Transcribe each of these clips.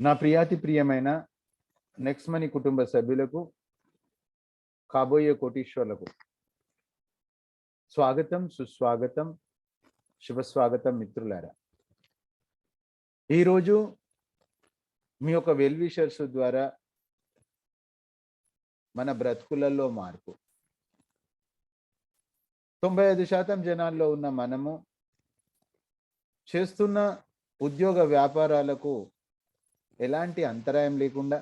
నా ప్రియాతి ప్రియమైన next money కుటుంబ సభ్యులకు కాబోయే కోటీశ్వర్లకు స్వాగతం, సుస్వాగతం, శుభస్వాగతం మిత్రులారా. ఈరోజు మీ యొక్క వెల్ విషర్స్ ద్వారా మన బ్రతుకులలో మార్పు. 95% జనాల్లో ఉన్న మనము చేస్తున్న ఉద్యోగ వ్యాపారాలకు ఎలాంటి అంతరాయం లేకుండా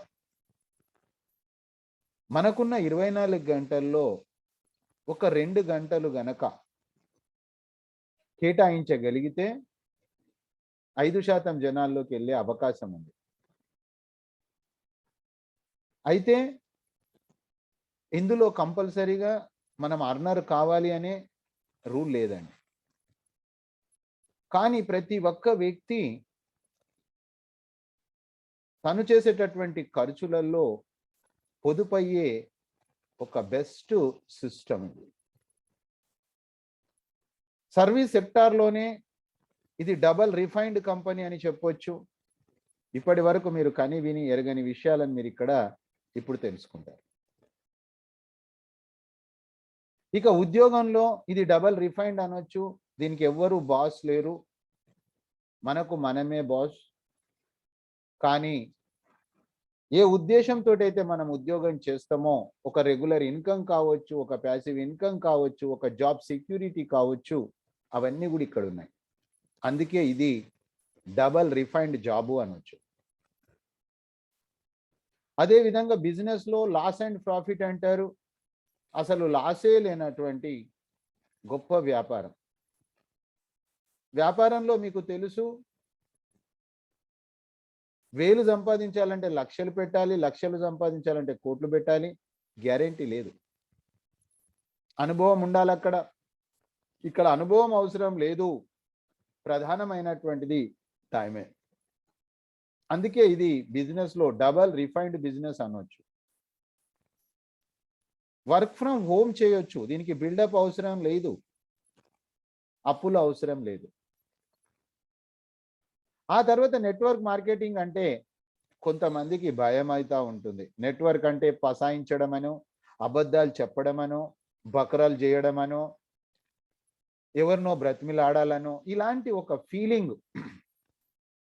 మనకున్న 24 గంటల్లో ఒక 2 గంటలు గనక కేటాయించగలిగితే 5% జనాల్లోకి వెళ్ళే అవకాశం ఉంది. అయితే ఇందులో కంపల్సరీగా మనం అర్నర్ కావాలి అనే రూల్ లేదండి. కానీ ప్రతి ఒక్క వ్యక్తి తను చేసేటటువంటి ఖర్చులలో పొదుపయ్యే ఒక బెస్ట్ సిస్టమ్ ఇది. సర్వీస్ సెక్టార్లోనే ఇది డబల్ రిఫైన్డ్ కంపెనీ అని చెప్పొచ్చు. ఇప్పటి వరకు మీరు కని విని ఎరగని విషయాలను మీరు ఇక్కడ ఇప్పుడు తెలుసుకుంటారు. ఇక ఉద్యోగంలో ఇది డబల్ రిఫైన్డ్ అనొచ్చు. దీనికి ఎవ్వరూ బాస్ లేరు, మనకు మనమే బాస్. కానీ ఏ ఉద్దేశంతో అయితే మనం ఉద్యోగం చేస్తామో, ఒక రెగ్యులర్ ఇన్కమ్ కావచ్చు, ఒక ప్యాసివ్ ఇన్కమ్ కావచ్చు, ఒక జాబ్ సెక్యూరిటీ కావచ్చు, అవన్నీ కూడా ఇక్కడ ఉన్నాయి. అందుకే ఇది డబల్ రిఫైన్డ్ జాబు అనొచ్చు. అదేవిధంగా బిజినెస్లో లాస్ అండ్ ప్రాఫిట్ అంటారు. అసలు లాసే లేనటువంటి గొప్ప వ్యాపారం. వ్యాపారంలో మీకు తెలుసు, 1000 సంపాదించాలంటే లక్షలు పెట్టాలి, లక్షలు సంపాదించాలంటే కోట్లు పెట్టాలి. గ్యారెంటీ లేదు, అనుభవం ఉండాలి అక్కడ. ఇక్కడ అనుభవం అవసరం లేదు, ప్రధానమైనటువంటిది టైమే. అందుకే ఇది బిజినెస్లో డబల్ రిఫైన్డ్ బిజినెస్ అనొచ్చు. వర్క్ ఫ్రమ్ హోమ్ చేయొచ్చు, దీనికి బిల్డప్ అవసరం లేదు, అప్పులు అవసరం లేదు. ఆ తర్వాత నెట్వర్క్ మార్కెటింగ్ అంటే కొంతమందికి భయం అవుతూ ఉంటుంది. నెట్వర్క్ అంటే పసాయించడమనో, అబద్ధాలు చెప్పడమనో, బకరాలు చేయడమనో, ఎవరినో బ్రతిమిలాడాలనో, ఇలాంటి ఒక ఫీలింగ్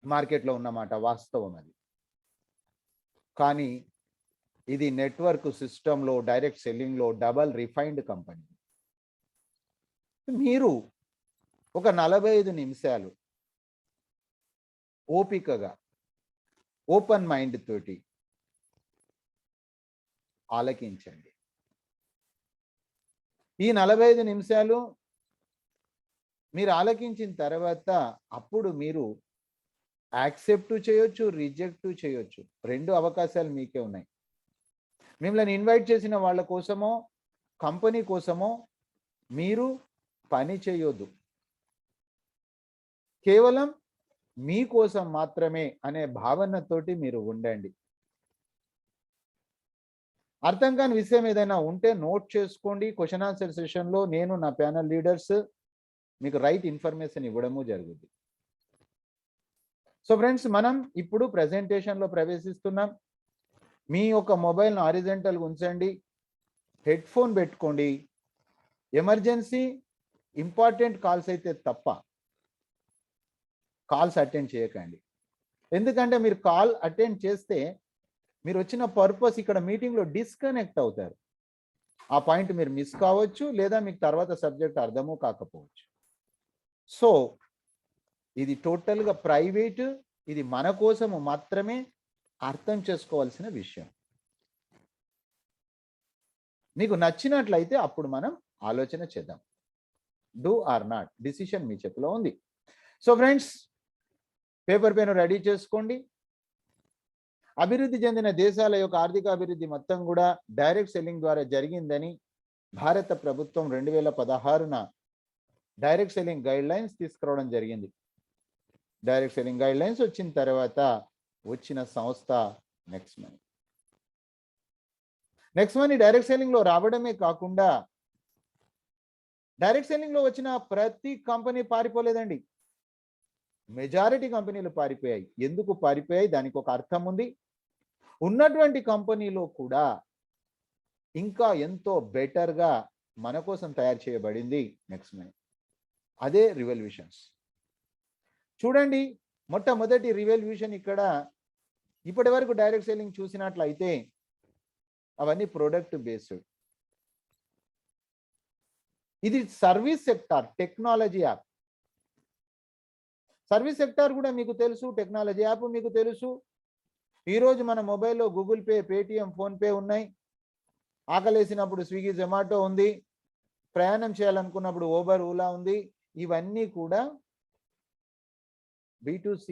మార్కెట్లో ఉన్నమాట. వాస్తవం అది. కానీ ఇది నెట్వర్క్ సిస్టంలో, డైరెక్ట్ సెల్లింగ్లో డబల్ రిఫైన్డ్ కంపెనీ. మీరు ఒక 45 నిమిషాలు ఓపికగా, ఓపెన్ మైండ్ తోటి ఆలకించండి. ఈ 45 నిమిషాలు మీరు ఆలకించిన తర్వాత అప్పుడు మీరు యాక్సెప్ట్ చేయొచ్చు, రిజెక్ట్ చేయొచ్చు. 2 అవకాశాలు మీకే ఉన్నాయి. మిమ్మల్ని ఇన్వైట్ చేసిన వాళ్ళ కోసమో, కంపెనీ కోసమో మీరు పని చేయొద్దు. కేవలం మీకోసం మాత్రమే అనే భావనతోటి మీరు ఉండండి. అర్థం కాని విషయం ఏదైనా ఉంటే నోట్ చేసుకోండి. క్వశ్చన్ ఆన్సర్ సెషన్లో నేను, నా ప్యానల్ లీడర్స్ మీకు రైట్ ఇన్ఫర్మేషన్ ఇవ్వడము జరుగుతుంది. సో ఫ్రెండ్స్, మనం ఇప్పుడు ప్రెజెంటేషన్లో ప్రవేశిస్తున్నాం. మీ యొక్క మొబైల్ను హారిజాంటల్గా ఉంచండి, హెడ్ ఫోన్ పెట్టుకోండి. ఎమర్జెన్సీ ఇంపార్టెంట్ కాల్స్ అయితే తప్ప కాల్స్ అటెండ్ చేయకండి. ఎందుకంటే మీరు కాల్ అటెండ్ చేస్తే మీరు వచ్చిన పర్పస్ ఇక్కడ మీటింగ్లో డిస్కనెక్ట్ అవుతారు. ఆ పాయింట్ మీరు మిస్ కావచ్చు, లేదా మీకు తర్వాత సబ్జెక్ట్ అర్థమూ కాకపోవచ్చు. సో ఇది టోటల్గా ప్రైవేట్, ఇది మన కోసము మాత్రమే అర్థం చేసుకోవాల్సిన విషయం. మీకు నచ్చినట్లయితే అప్పుడు మనం ఆలోచన చేద్దాం. డూ ఆర్ నాట్, డిసిషన్ మీ చేతిలో ఉంది. So friends, paper pen ready చేసుకోండి. అభివృద్ధి చెందిన దేశాల యొక్క ఆర్థిక అభివృద్ధి మొత్తం కూడా డైరెక్ట్ సెల్లింగ్ ద్వారా జరిగిందని భారత ప్రభుత్వం 2016న డైరెక్ట్ సెల్లింగ్ గైడ్ లైన్స్ తీసుకురావడం జరిగింది. డైరెక్ట్ సెల్లింగ్ గైడ్ లైన్స్ వచ్చిన తర్వాత వచ్చిన సంస్థ next money. Next money direct సెల్లింగ్లో రావడమే కాకుండా, డైరెక్ట్ సెల్లింగ్లో వచ్చిన ప్రతి కంపెనీ పారిపోలేదండి. మెజారిటీ కంపెనీలు పారిపోయాయి. ఎందుకు పారిపోయాయి? దానికి ఒక అర్థం ఉంది. ఉన్నటువంటి కంపెనీలో కూడా ఇంకా ఎంతో బెటర్గా మన కోసం తయారు చేయబడింది నెక్స్ట్ మనీ. అదే రివల్యూషన్స్. చూడండి, మొట్టమొదటి రివల్యూషన్ ఇక్కడ ఇప్పటి వరకు డైరెక్ట్ సెల్లింగ్ చూసినట్లయితే అవన్నీ ప్రొడక్ట్ బేస్డ్. ఇది service sector, technology app. Service sector కూడా మీకు తెలుసు, టెక్నాలజీ యాప్ మీకు తెలుసు. ఈరోజు మన మొబైల్లో గూగుల్ పే, పేటిఎం, ఫోన్పే ఉన్నాయి. ఆకలేసినప్పుడు స్విగ్గీ, జొమాటో ఉంది. ప్రయాణం చేయాలనుకున్నప్పుడు ఓబర్, ఓలా ఉంది. ఇవన్నీ కూడా B2C.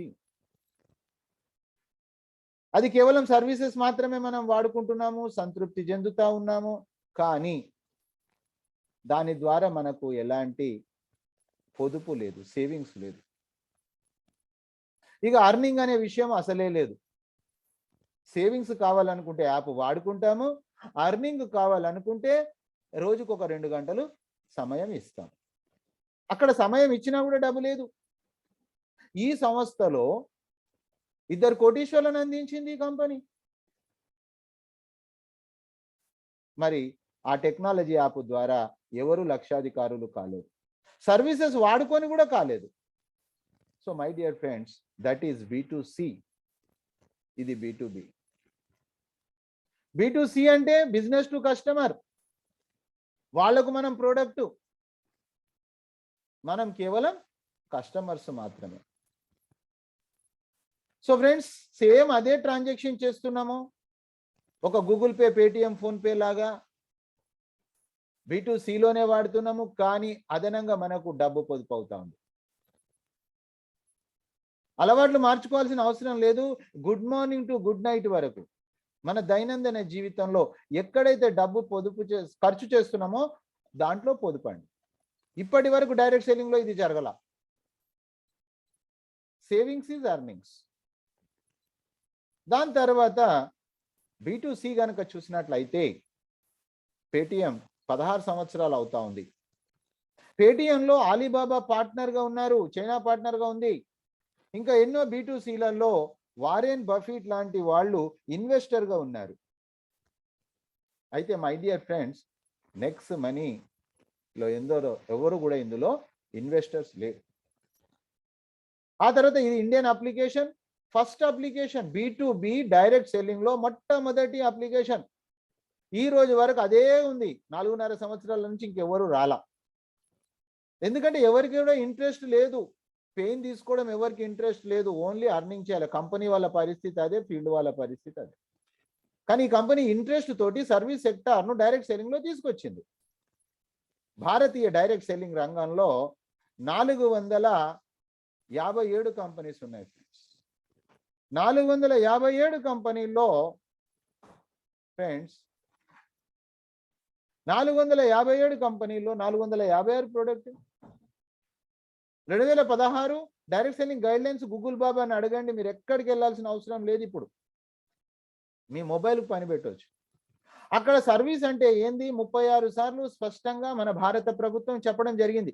అది కేవలం సర్వీసెస్ మాత్రమే మనం వాడుకుంటున్నాము, సంతృప్తి చెందుతా ఉన్నాము. కానీ దాని ద్వారా మనకు ఎలాంటి పొదుపు లేదు, సేవింగ్స్ లేదు. ఇక అర్నింగ్ అనే విషయం అసలే లేదు. సేవింగ్స్ కావాలనుకుంటే యాప్ వాడుకుంటాము, అర్నింగ్ కావాలనుకుంటే రోజుకు ఒక 2 గంటలు సమయం ఇస్తాం. అక్కడ సమయం ఇచ్చినా కూడా డబ్బు లేదు. ఈ సంస్థలో 2 కోటీశ్వర్లను అందించింది ఈ కంపెనీ. మరి ఆ టెక్నాలజీ యాప్ ద్వారా ఎవరు లక్షాధికారులు కాలేదు, సర్వీసెస్ వాడుకొని కూడా కాలేదు. So my dear friends, that is B2C. ఇది B2B. B2C అంటే బిజినెస్ టు కస్టమర్. వాళ్లకు మనం ప్రోడక్ట్, మనం కేవలం కస్టమర్స్ మాత్రమే. సో ఫ్రెండ్స్, సేమ్ అదే ట్రాన్సాక్షన్ చేస్తున్నాము. ఒక గూగుల్ పే, పేటిఎం, ఫోన్పే లాగా B2Cలోనే వాడుతున్నాము. కానీ అదనంగా మనకు డబ్బు పొదుపు అవుతా ఉంది. అలవాట్లు మార్చుకోవాల్సిన అవసరం లేదు. Good morning to good night వరకు మన దైనందిన జీవితంలో ఎక్కడైతే డబ్బు పొదుపు ఖర్చు చేస్తున్నామో దాంట్లో పొదుపండి. ఇప్పటి వరకు డైరెక్ట్ సెల్లింగ్లో ఇది జరగల. Savings is earnings. దాని తర్వాత B2C కనుక చూసినట్లయితే పేటిఎం 16 సంవత్సరాలు అవుతా ఉంది. పేటిఎంలో అలీబాబా పార్ట్నర్గా ఉన్నారు, చైనా పార్ట్నర్గా ఉంది. ఇంకా ఎన్నో B2Cలలో వారెన్ బఫెట్ లాంటి వాళ్ళు ఇన్వెస్టర్గా ఉన్నారు. అయితే మై డియర్ ఫ్రెండ్స్, నెక్స్ట్ మనీలో ఎవరు కూడా ఇందులో ఇన్వెస్టర్స్ లేరు. ఆ తర్వాత ఇది Indian application, first application B2B direct సెల్లింగ్లో మొట్టమొదటి అప్లికేషన్. ఈ రోజు వరకు అదే ఉంది. 4.5 సంవత్సరాల నుంచి ఇంకెవరు రాలా. ఎందుకంటే ఎవరికి కూడా ఇంట్రెస్ట్ లేదు, పెయిన్ తీసుకోవడం ఎవరికి ఇంట్రెస్ట్ లేదు. ఓన్లీ అర్నింగ్ చేయాలి. కంపెనీ వాళ్ళ పరిస్థితి అదే, ఫీల్డ్ వాళ్ళ పరిస్థితి అదే. కానీ ఈ కంపెనీ ఇంట్రెస్ట్ తోటి సర్వీస్ సెక్టార్ను డైరెక్ట్ సెల్లింగ్లో తీసుకొచ్చింది. భారతీయ డైరెక్ట్ సెల్లింగ్ రంగంలో 457 కంపెనీస్ ఉన్నాయి ఫ్రెండ్స్. 457 కంపెనీల్లో ఫ్రెండ్స్ 457 కంపెనీల్లో 456 product. 2016 direct selling guidelines Google బాబా అని అడగండి. మీరు ఎక్కడికి వెళ్ళాల్సిన అవసరం లేదు. ఇప్పుడు మీ మొబైల్కి పని పెట్టవచ్చు. అక్కడ సర్వీస్ అంటే ఏంది 36 సార్లు స్పష్టంగా మన భారత ప్రభుత్వం చెప్పడం జరిగింది.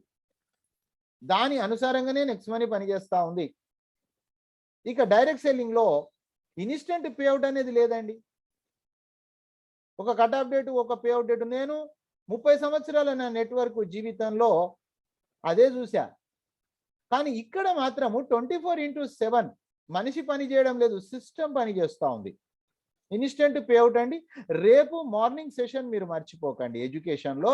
దాని అనుసారంగానే నెక్స్ట్ మనీ పనిచేస్తూ ఉంది. ఇక డైరెక్ట్ సెల్లింగ్లో ఇన్స్టెంట్ పేఅవుట్ అనేది లేదండి. ఒక కట్ ఆఫ్ డేట్, ఒక పేఅవుట్ డేట్. నేను 30 సంవత్సరాల నా నెట్వర్క్ జీవితంలో అదే చూసా. కానీ ఇక్కడ మాత్రము 24/7 మనిషి పని చేయడం లేదు, సిస్టమ్ పని చేస్తూ ఉంది. ఇన్స్టెంట్ పేఅవుట్ అండి. రేపు మార్నింగ్ సెషన్ మీరు మర్చిపోకండి. ఎడ్యుకేషన్లో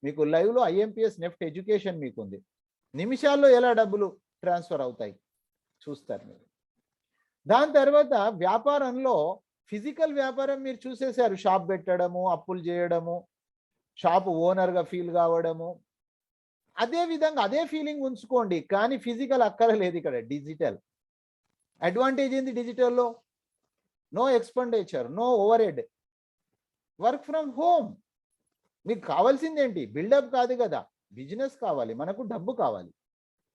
మీకు లైవ్లో IMPS నెఫ్ట్ ఎడ్యుకేషన్ మీకు ఉంది. నిమిషాల్లో ఎలా డబ్బులు ట్రాన్స్ఫర్ అవుతాయి చూస్తారు మీరు. దాని తర్వాత వ్యాపారంలో ఫిజికల్ వ్యాపారం మీరు చూసేశారు. షాప్ పెట్టడము, అప్పులు చేయడము, షాపు ఓనర్గా ఫీల్ కావడము. అదే విధంగా అదే ఫీలింగ్ ఉంచుకోండి. కానీ ఫిజికల్ అక్కర్లేదు. ఇక్కడ డిజిటల్ అడ్వాంటేజ్ ఏంది డిజిటల్లో? No expenditure, no overhead, work from home. మీకు కావాల్సింది ఏంటి? బిల్డప్ కాదు కదా, బిజినెస్ కావాలి, మనకు డబ్బు కావాలి.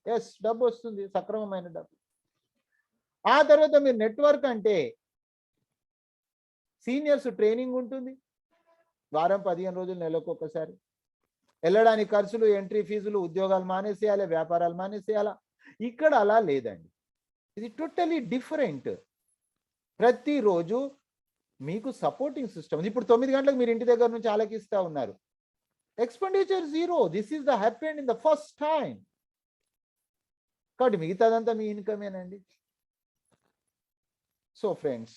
ఎస్, డబ్బు వస్తుంది, సక్రమమైన డబ్బు. ఆ తర్వాత మీరు నెట్వర్క్ అంటే సీనియర్స్ ట్రైనింగ్ ఉంటుంది. వారం 15 రోజులు, నెలకు ఒకసారి. వెళ్ళడానికి ఖర్చులు, ఎంట్రీ ఫీజులు, ఉద్యోగాలు మానేసేయాలి, వ్యాపారాలు మానేసేయాలా. ఇక్కడ అలా లేదండి, ఇది టోటలీ డిఫరెంట్. ప్రతిరోజు మీకు సపోర్టింగ్ సిస్టమ్. ఇప్పుడు 9 గంటలకు మీరు ఇంటి దగ్గర నుంచి ఆలకిస్తూ ఉన్నారు, expenditure zero. This is the happened in the first time. కాబట్టి మిగతాదంతా మీ ఇన్కమేనండి. సో ఫ్రెండ్స్,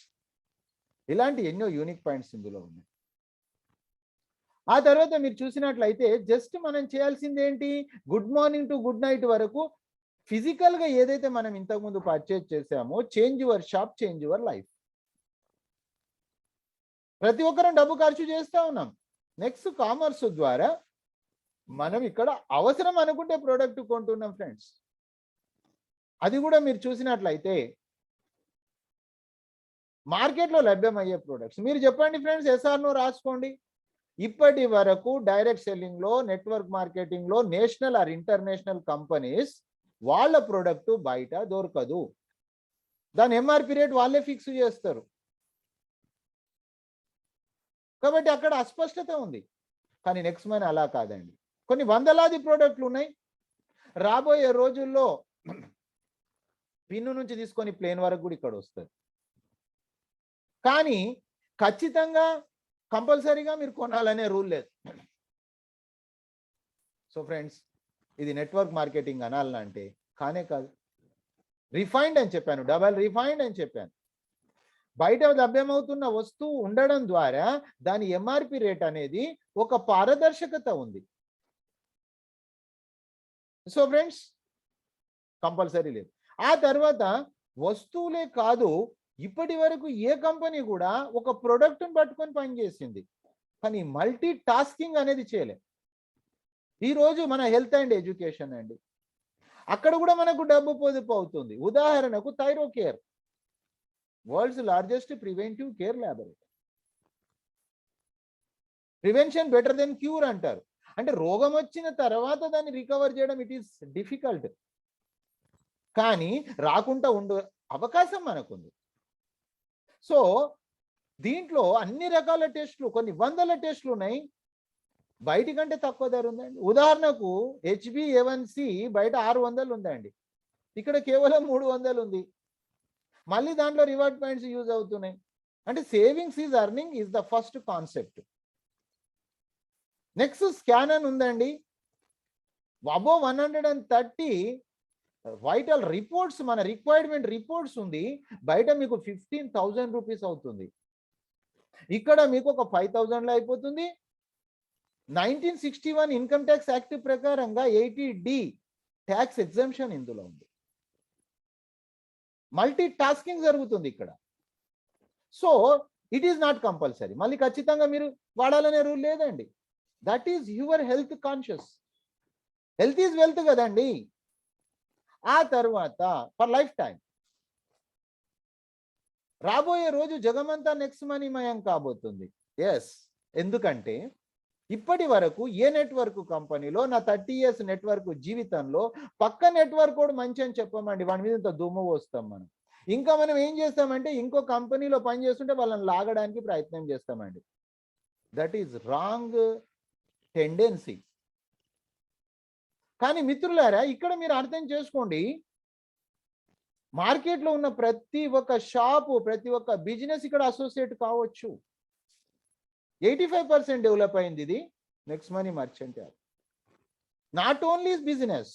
ఇలాంటి ఎన్నో యూనిక్ పాయింట్స్ ఇందులో ఉన్నాయి. ఆ తర్వాత మీరు చూసినట్లయితే జస్ట్ మనం చేయాల్సింది ఏంటి, good morning to good night వరకు ఫిజికల్గా ఏదైతే మనం ఇంతకుముందు పర్చేజ్ చేసామో, change your shop, change your life. ప్రతి ఒక్కరం డబ్బు ఖర్చు చేస్తూ ఉన్నాం. నెక్స్ట్ కామర్స్ ద్వారా మనం ఇక్కడ అవసరం అనుకుంటే ప్రోడక్ట్ కొంటున్నాం ఫ్రెండ్స్. అది కూడా మీరు చూసినట్లయితే మార్కెట్లో లభ్యమయ్యే ప్రోడక్ట్స్. మీరు చెప్పండి ఫ్రెండ్స్, ఎస్ఆర్నో రాసుకోండి. ఇప్పటి వరకు డైరెక్ట్ సెల్లింగ్ లో, నెట్వర్క్ మార్కెటింగ్ లో నేషనల్ ఆర్ ఇంటర్నేషనల్ కంపెనీస్ వాళ్ళ ప్రోడక్ట్ బయట దొరకదు. దాని ఎంఆర్పి రేట్ వాళ్ళే ఫిక్స్ చేస్తారు. కాబట్టి అక్కడ అస్పష్టత ఉంది. కానీ నెక్స్ట్ మనీ అలా కాదండి, కొన్ని వందలాది ప్రోడక్ట్లు ఉన్నాయి. రాబోయే రోజుల్లో పిన్ను నుంచి తీసుకొని ప్లేన్ వరకు కూడా ఇక్కడ వస్తుంది. కానీ ఖచ్చితంగా కంపల్సరీగా మీరు కొనాలనే రూల్ లేదు. సో ఫ్రెండ్స్, ఇది నెట్వర్క్ మార్కెటింగ్ అనాలంటే కానే కాదు. రిఫైన్డ్ అని చెప్పాను, డబల్ రిఫైన్డ్ అని చెప్పాను. బయట లభ్యమవుతున్న వస్తువు ఉండడం ద్వారా దాని ఎంఆర్పి రేట్ అనేది ఒక పారదర్శకత ఉంది. సో ఫ్రెండ్స్, కంపల్సరీ లేదు. ఆ తర్వాత వస్తువులే కాదు, ఇప్పటి వరకు ఏ కంపెనీ కూడా ఒక ప్రోడక్ట్ని పట్టుకొని పనిచేసింది, కానీ మల్టీ టాస్కింగ్ అనేది చేయలే. ఈరోజు మన హెల్త్ అండ్ ఎడ్యుకేషన్ అండి, అక్కడ కూడా మనకు డబ్బు పొదుపు అవుతుంది. ఉదాహరణకు Thyrocare, world's largest preventive care laboratory. Prevention better than cure అంటారు. అంటే రోగం వచ్చిన తర్వాత దాన్ని రికవర్ చేయడం ఇట్ ఈస్ డిఫికల్ట్, కానీ రాకుండా ఉండే అవకాశం మనకుంది. సో దీంట్లో అన్ని రకాల టెస్టులు, కొన్ని వందల టెస్టులు ఉన్నాయి, బయటి కంటే తక్కువ ధర ఉందండి. ఉదాహరణకు HbA1c బయట 600 ఉందండి, ఇక్కడ కేవలం 300 ఉంది. మళ్ళీ దాంట్లో రివార్డ్ పాయింట్స్ యూజ్ అవుతున్నాయి. అంటే savings is earning is the first concept. Next scanner ఉందండి, అబోవ్ 130 వైటల్ రిపోర్ట్స్, మన రిక్వైర్మెంట్ రిపోర్ట్స్ ఉంది. బయట మీకు 15,000 రూపీస్ అవుతుంది, ఇక్కడ మీకు ఒక 5,000లో అయిపోతుంది. 1961 ఇన్కమ్ ట్యాక్స్ యాక్ట్ ప్రకారంగా 80D ట్యాక్స్ ఎగ్జంప్షన్ ఇందులో ఉంది. మల్టీ టాస్కింగ్ జరుగుతుంది ఇక్కడ. So it is not compulsory, మళ్ళీ ఖచ్చితంగా మీరు వాడాలనే రూల్ లేదండి. That is your health conscious. Health is wealth కదండి. ఆ తర్వాత ఫర్ లైఫ్ టైం. రాబోయే రోజు జగమంతా నెక్స్ట్ మనీ మయం కాబోతుంది. ఎస్, ఎందుకంటే ఇప్పటి వరకు ఏ నెట్వర్క్ కంపెనీలో నా 30 years నెట్వర్క్ జీవితంలో పక్క నెట్వర్క్ కూడా మంచి అని చెప్పమండి, వాడి మీద ఇంత దుమ్ము పోస్తాం మనం. ఇంకా మనం ఏం చేస్తామంటే ఇంకో కంపెనీలో పని చేస్తుంటే వాళ్ళని లాగడానికి ప్రయత్నం చేస్తామండి. That is wrong tendency. కానీ మిత్రులారా, ఇక్కడ మీరు అర్థం చేసుకోండి, మార్కెట్లో ఉన్న ప్రతి ఒక్క షాపు, ప్రతి ఒక్క బిజినెస్ ఇక్కడ అసోసియేట్ కావచ్చు. 85% డెవలప్ అయింది ఇది next money merchant app. Not only business,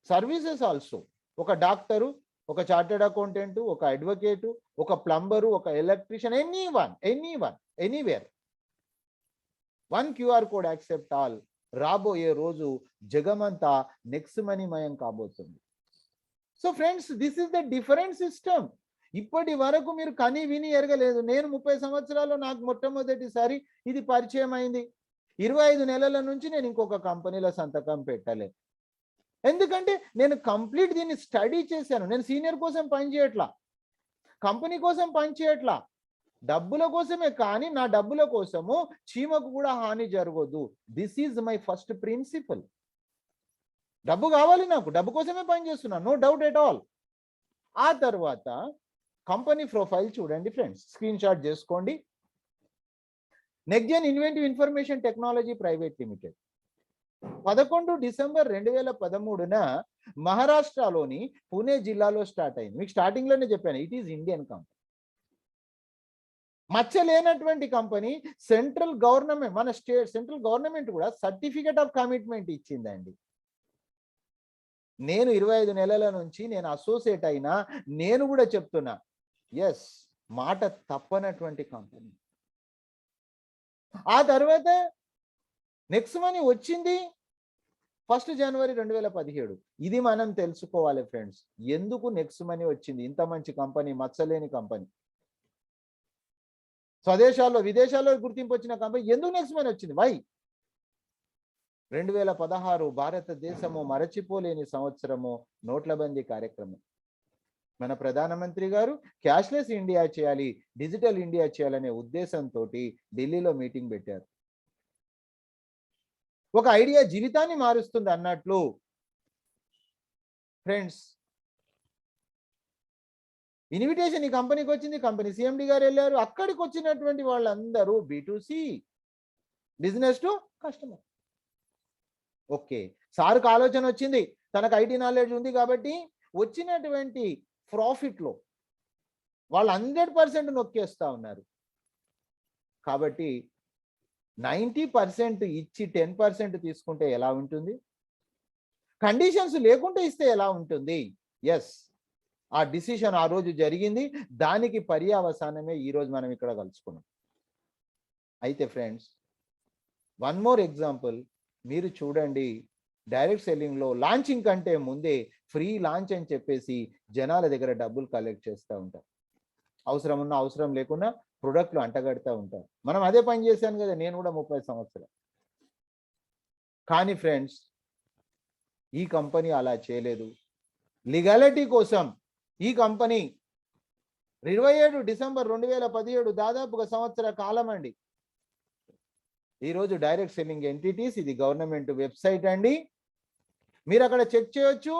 services also. ఒక డాక్టరు, ఒక చార్టెడ్ అకౌంటెంట్, ఒక అడ్వకేటు, ఒక ప్లంబరు, ఒక electrician, anyone anywhere, 1 QR code accept all. రాబోయే రోజు జగమంతా నెక్స్ట్ మనీ మయం కాబోతుంది. So friends, this is the different system. ఇప్పటి వరకు మీరు కని విని ఎరగలేదు. నేను 30 సంవత్సరాల్లో నాకు మొట్టమొదటిసారి ఇది పరిచయం అయింది. 25 నెలల నుంచి నేను ఇంకొక కంపెనీలో సంతకం పెట్టలే. ఎందుకంటే నేను కంప్లీట్ దీన్ని స్టడీ చేశాను. నేను సీనియర్ కోసం పనిచేయట్లా, కంపెనీ కోసం పనిచేయట్లా, డబ్బుల కోసమే. కానీ నా డబ్బుల కోసము చీమకు కూడా హాని జరగదు. This is my first principle. డబ్బు కావాలి నాకు, డబ్బు కోసమే పనిచేస్తున్నాను, నో డౌట్ ఎట్ ఆల్. ఆ తర్వాత కంపెనీ ప్రొఫైల్ చూడండి ఫ్రెండ్స్, స్క్రీన్ షాట్ చేసుకోండి. NexGen inventive information technology private limited 11 December 2013 మహారాష్ట్రలోని పుణే జిల్లాలో స్టార్ట్ అయింది. మీకు స్టార్టింగ్లోనే చెప్పాను, ఇట్ ఈజ్ ఇండియన్ కంపెనీ. మచ్చ లేనటువంటి కంపెనీ. సెంట్రల్ గవర్నమెంట్, మన సెంట్రల్ గవర్నమెంట్ కూడా సర్టిఫికేట్ ఆఫ్ కమిట్మెంట్ ఇచ్చిందండి. నేను 25 నెలల నుంచి నేను అసోసియేట్ అయినా నేను కూడా చెప్తున్నా, ఎస్, మాట తప్పనటువంటి కంపెనీ. ఆ తర్వాత నెక్స్ట్ మనీ వచ్చింది 1 జనవరి 2017. ఇది మనం తెలుసుకోవాలి ఫ్రెండ్స్, ఎందుకు నెక్స్ట్ మనీ వచ్చింది. ఇంత మంచి కంపెనీ, మచ్చలేని కంపెనీ, స్వదేశాల్లో విదేశాల్లో గుర్తింపు వచ్చిన కంపెనీ ఎందుకు నెక్స్ట్ మనీ వచ్చింది? వై? 2016 భారతదేశము మరచిపోలేని సంవత్సరము, నోట్లబందీ కార్యక్రమం. మన ప్రధానమంత్రి గారు క్యాష్లెస్ ఇండియా చేయాలి, డిజిటల్ ఇండియా చేయాలనే ఉద్దేశంతో ఢిల్లీలో మీటింగ్ పెట్టారు. ఒక ఐడియా జీవితాన్ని మారుస్తుంది అన్నట్లు ఫ్రెండ్స్, ఇన్విటేషన్ ఈ కంపెనీకి వచ్చింది. కంపెనీ సిఎండి గారు వెళ్ళారు. అక్కడికి వచ్చినటువంటి వాళ్ళందరూ B2C, business to customer. Okay, సార్కు ఆలోచన వచ్చింది, తనకు ఐటీ నాలెడ్జ్ ఉంది కాబట్టి వచ్చినటువంటి ప్రాఫిట్లో వాళ్ళు 100% నొక్కేస్తా ఉన్నారు. కాబట్టి 90% ఇచ్చి 10% తీసుకుంటే ఎలా ఉంటుంది? కండిషన్స్ లేకుంటే ఇస్తే ఎలా ఉంటుంది? ఎస్, ఆ డిసిషన్ ఆ రోజు జరిగింది. దానికి పర్యావసానమే ఈరోజు మనం ఇక్కడ కలుసుకున్నాం. అయితే ఫ్రెండ్స్, వన్ మోర్ ఎగ్జాంపుల్ మీరు చూడండి. డైరెక్ట్ సెల్లింగ్లో లాంచింగ్ కంటే ముందే ఫ్రీ లాంచ్ అని చెప్పేసి జనాల దగ్గర డబ్బులు కలెక్ట్ చేస్తూ ఉంటారు. అవసరం ఉన్నా అవసరం లేకున్నా ప్రొడక్ట్లు అంటగడుతూ ఉంటారు. మనం అదే పని చేశాను కదా, నేను కూడా 30 సంవత్సరాలు. కానీ ఫ్రెండ్స్, ఈ కంపెనీ అలా చేయలేదు. లీగాలిటీ కోసం ఈ కంపెనీ 27 డిసెంబర్ 2017, దాదాపుగా సంవత్సర కాలం అండి. ఈరోజు డైరెక్ట్ సెల్లింగ్ ఎంటిటీస్, ఇది గవర్నమెంట్ వెబ్సైట్ అండి. మీరు అక్కడ చెక్ చేయొచ్చు.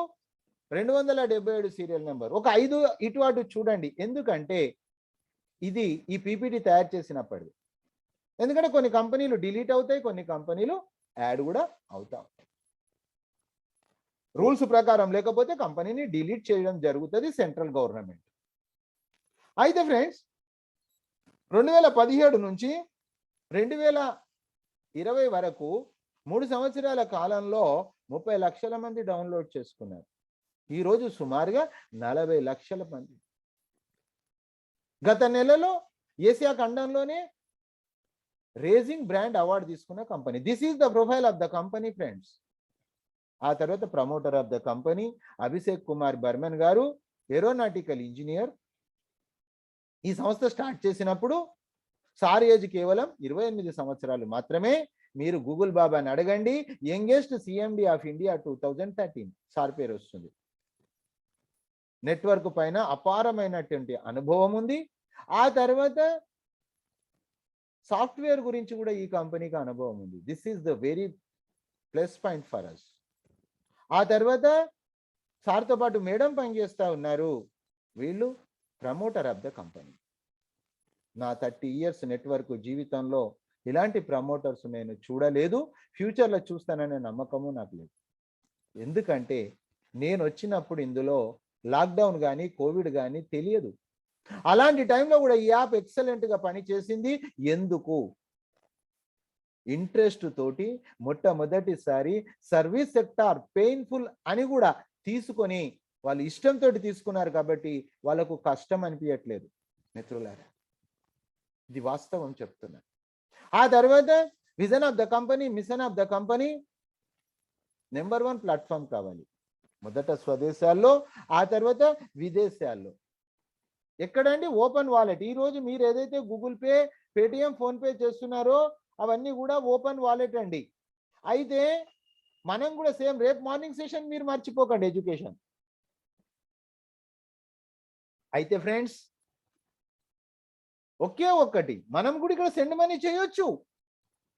277 సీరియల్ నెంబర్. ఒక 5 ఇటు అటు చూడండి, ఎందుకంటే ఇది ఈ పీపీటీ తయారు చేసినప్పటిది. ఎందుకంటే కొన్ని కంపెనీలు డిలీట్ అవుతాయి, కొన్ని కంపెనీలు యాడ్ కూడా అవుతా ఉంటాయి. రూల్స్ ప్రకారం లేకపోతే కంపెనీని డిలీట్ చేయడం జరుగుతుంది సెంట్రల్ గవర్నమెంట్. అయితే ఫ్రెండ్స్, 2017 నుంచి 2020 వరకు 3 సంవత్సరాల కాలంలో 30 లక్షల మంది డౌన్లోడ్ చేసుకున్నారు. ఈరోజు సుమారుగా 40 లక్షల మంది. గత నెలలో ఏసియా ఖండంలోనే రేజింగ్ బ్రాండ్ అవార్డు తీసుకున్న company. This is the profile of the company friends. ఆ తర్వాత promoter of the company Abhishek Kumar Barman గారు, ఏరోనాటికల్ ఇంజనీర్. ఈ సంస్థ స్టార్ట్ చేసినప్పుడు సార్ ఏజ్ కేవలం 28 సంవత్సరాలు మాత్రమే. మీరు గూగుల్ బాబాని అడగండి, youngest CMD of India 2013 sir పేరు వస్తుంది. నెట్వర్క్ పైన అపారమైనటువంటి అనుభవం ఉంది. ఆ తర్వాత సాఫ్ట్వేర్ గురించి కూడా ఈ కంపెనీకి అనుభవం ఉంది. This is the very plus point for us. ఆ తర్వాత సార్తో పాటు మేడం పనిచేస్తూ ఉన్నారు. వీళ్ళు ప్రమోటర్ ఆఫ్ ద కంపెనీ. నా 30 ఇయర్స్ నెట్వర్క్ జీవితంలో ఇలాంటి ప్రమోటర్స్ నేను చూడలేదు, ఫ్యూచర్లో చూస్తాననే నమ్మకము నాకు లేదు. ఎందుకంటే నేను వచ్చినప్పుడు ఇందులో లాక్డౌన్ కానీ కోవిడ్ కానీ తెలియదు. అలాంటి టైంలో కూడా ఈ యాప్ ఎక్సలెంట్గా పనిచేసింది. ఎందుకు? ఇంట్రెస్ట్ తోటి మొట్టమొదటిసారి సర్వీస్ సెక్టార్ పెయిన్ఫుల్ అని కూడా తీసుకొని వాళ్ళు ఇష్టంతో తీసుకున్నారు కాబట్టి వాళ్ళకు కష్టం అనిపించట్లేదు మిత్రులారా. ఇది వాస్తవం చెప్తున్నా. ఆ తర్వాత vision of the company, machine of the company, number 1 platform కావాలి. మొదట స్వదేశాల్లో, ఆ తర్వాత విదేశాల్లో. ఎక్కడండి? Open wallet. ఈరోజు మీరు ఏదైతే గూగుల్ పే, పేటిఎం, ఫోన్పే చేస్తున్నారో అవన్నీ కూడా ఓపెన్ వాలెట్ అండి. అయితే మనం కూడా సేమ్, రేపు మార్నింగ్ సెషన్ మీరు మర్చిపోకండి, ఎడ్యుకేషన్. అయితే ఫ్రెండ్స్, ఒకే ఒక్కటి మనం కూడా ఇక్కడ సెండ్ మనీ చేయొచ్చు,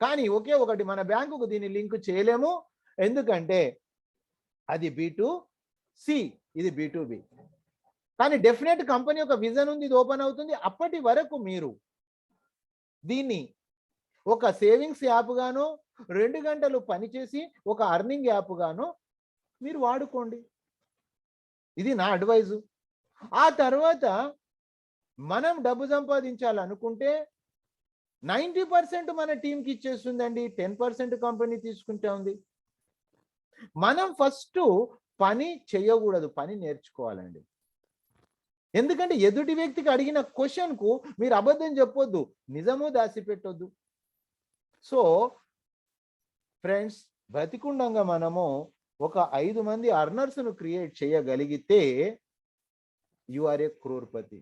కానీ ఒకే ఒకటి మన బ్యాంకుకు దీన్ని లింక్ చేయలేము. ఎందుకంటే అది B2C, ఇది B2B. కానీ డెఫినెట్ కంపెనీ యొక్క విజన్ ఉంది, ఇది ఓపెన్ అవుతుంది. అప్పటి వరకు మీరు దీన్ని ఒక సేవింగ్స్ యాప్ గాను, 2 గంటలు పనిచేసి ఒక అర్నింగ్ యాప్ గాను మీరు వాడుకోండి. ఇది నా అడ్వైజు. ఆ తర్వాత మనం డబ్బు సంపాదించాలనుకుంటే 90% మన టీంకి ఇచ్చేస్తుందండి, 10% కంపెనీ తీసుకుంటే ఉంది. మనం ఫస్ట్ పని చేయకూడదు, పని నేర్చుకోవాలండి. ఎందుకంటే ఎదుటి వ్యక్తికి అడిగిన క్వశ్చన్కు మీరు అబద్ధం చెప్పొద్దు, నిజము దాచిపెట్టొద్దు. సో ఫ్రెండ్స్, బ్రతికుండంగా మనము ఒక 5 మంది అర్నర్స్ను క్రియేట్ చేయగలిగితే you are a crorepati.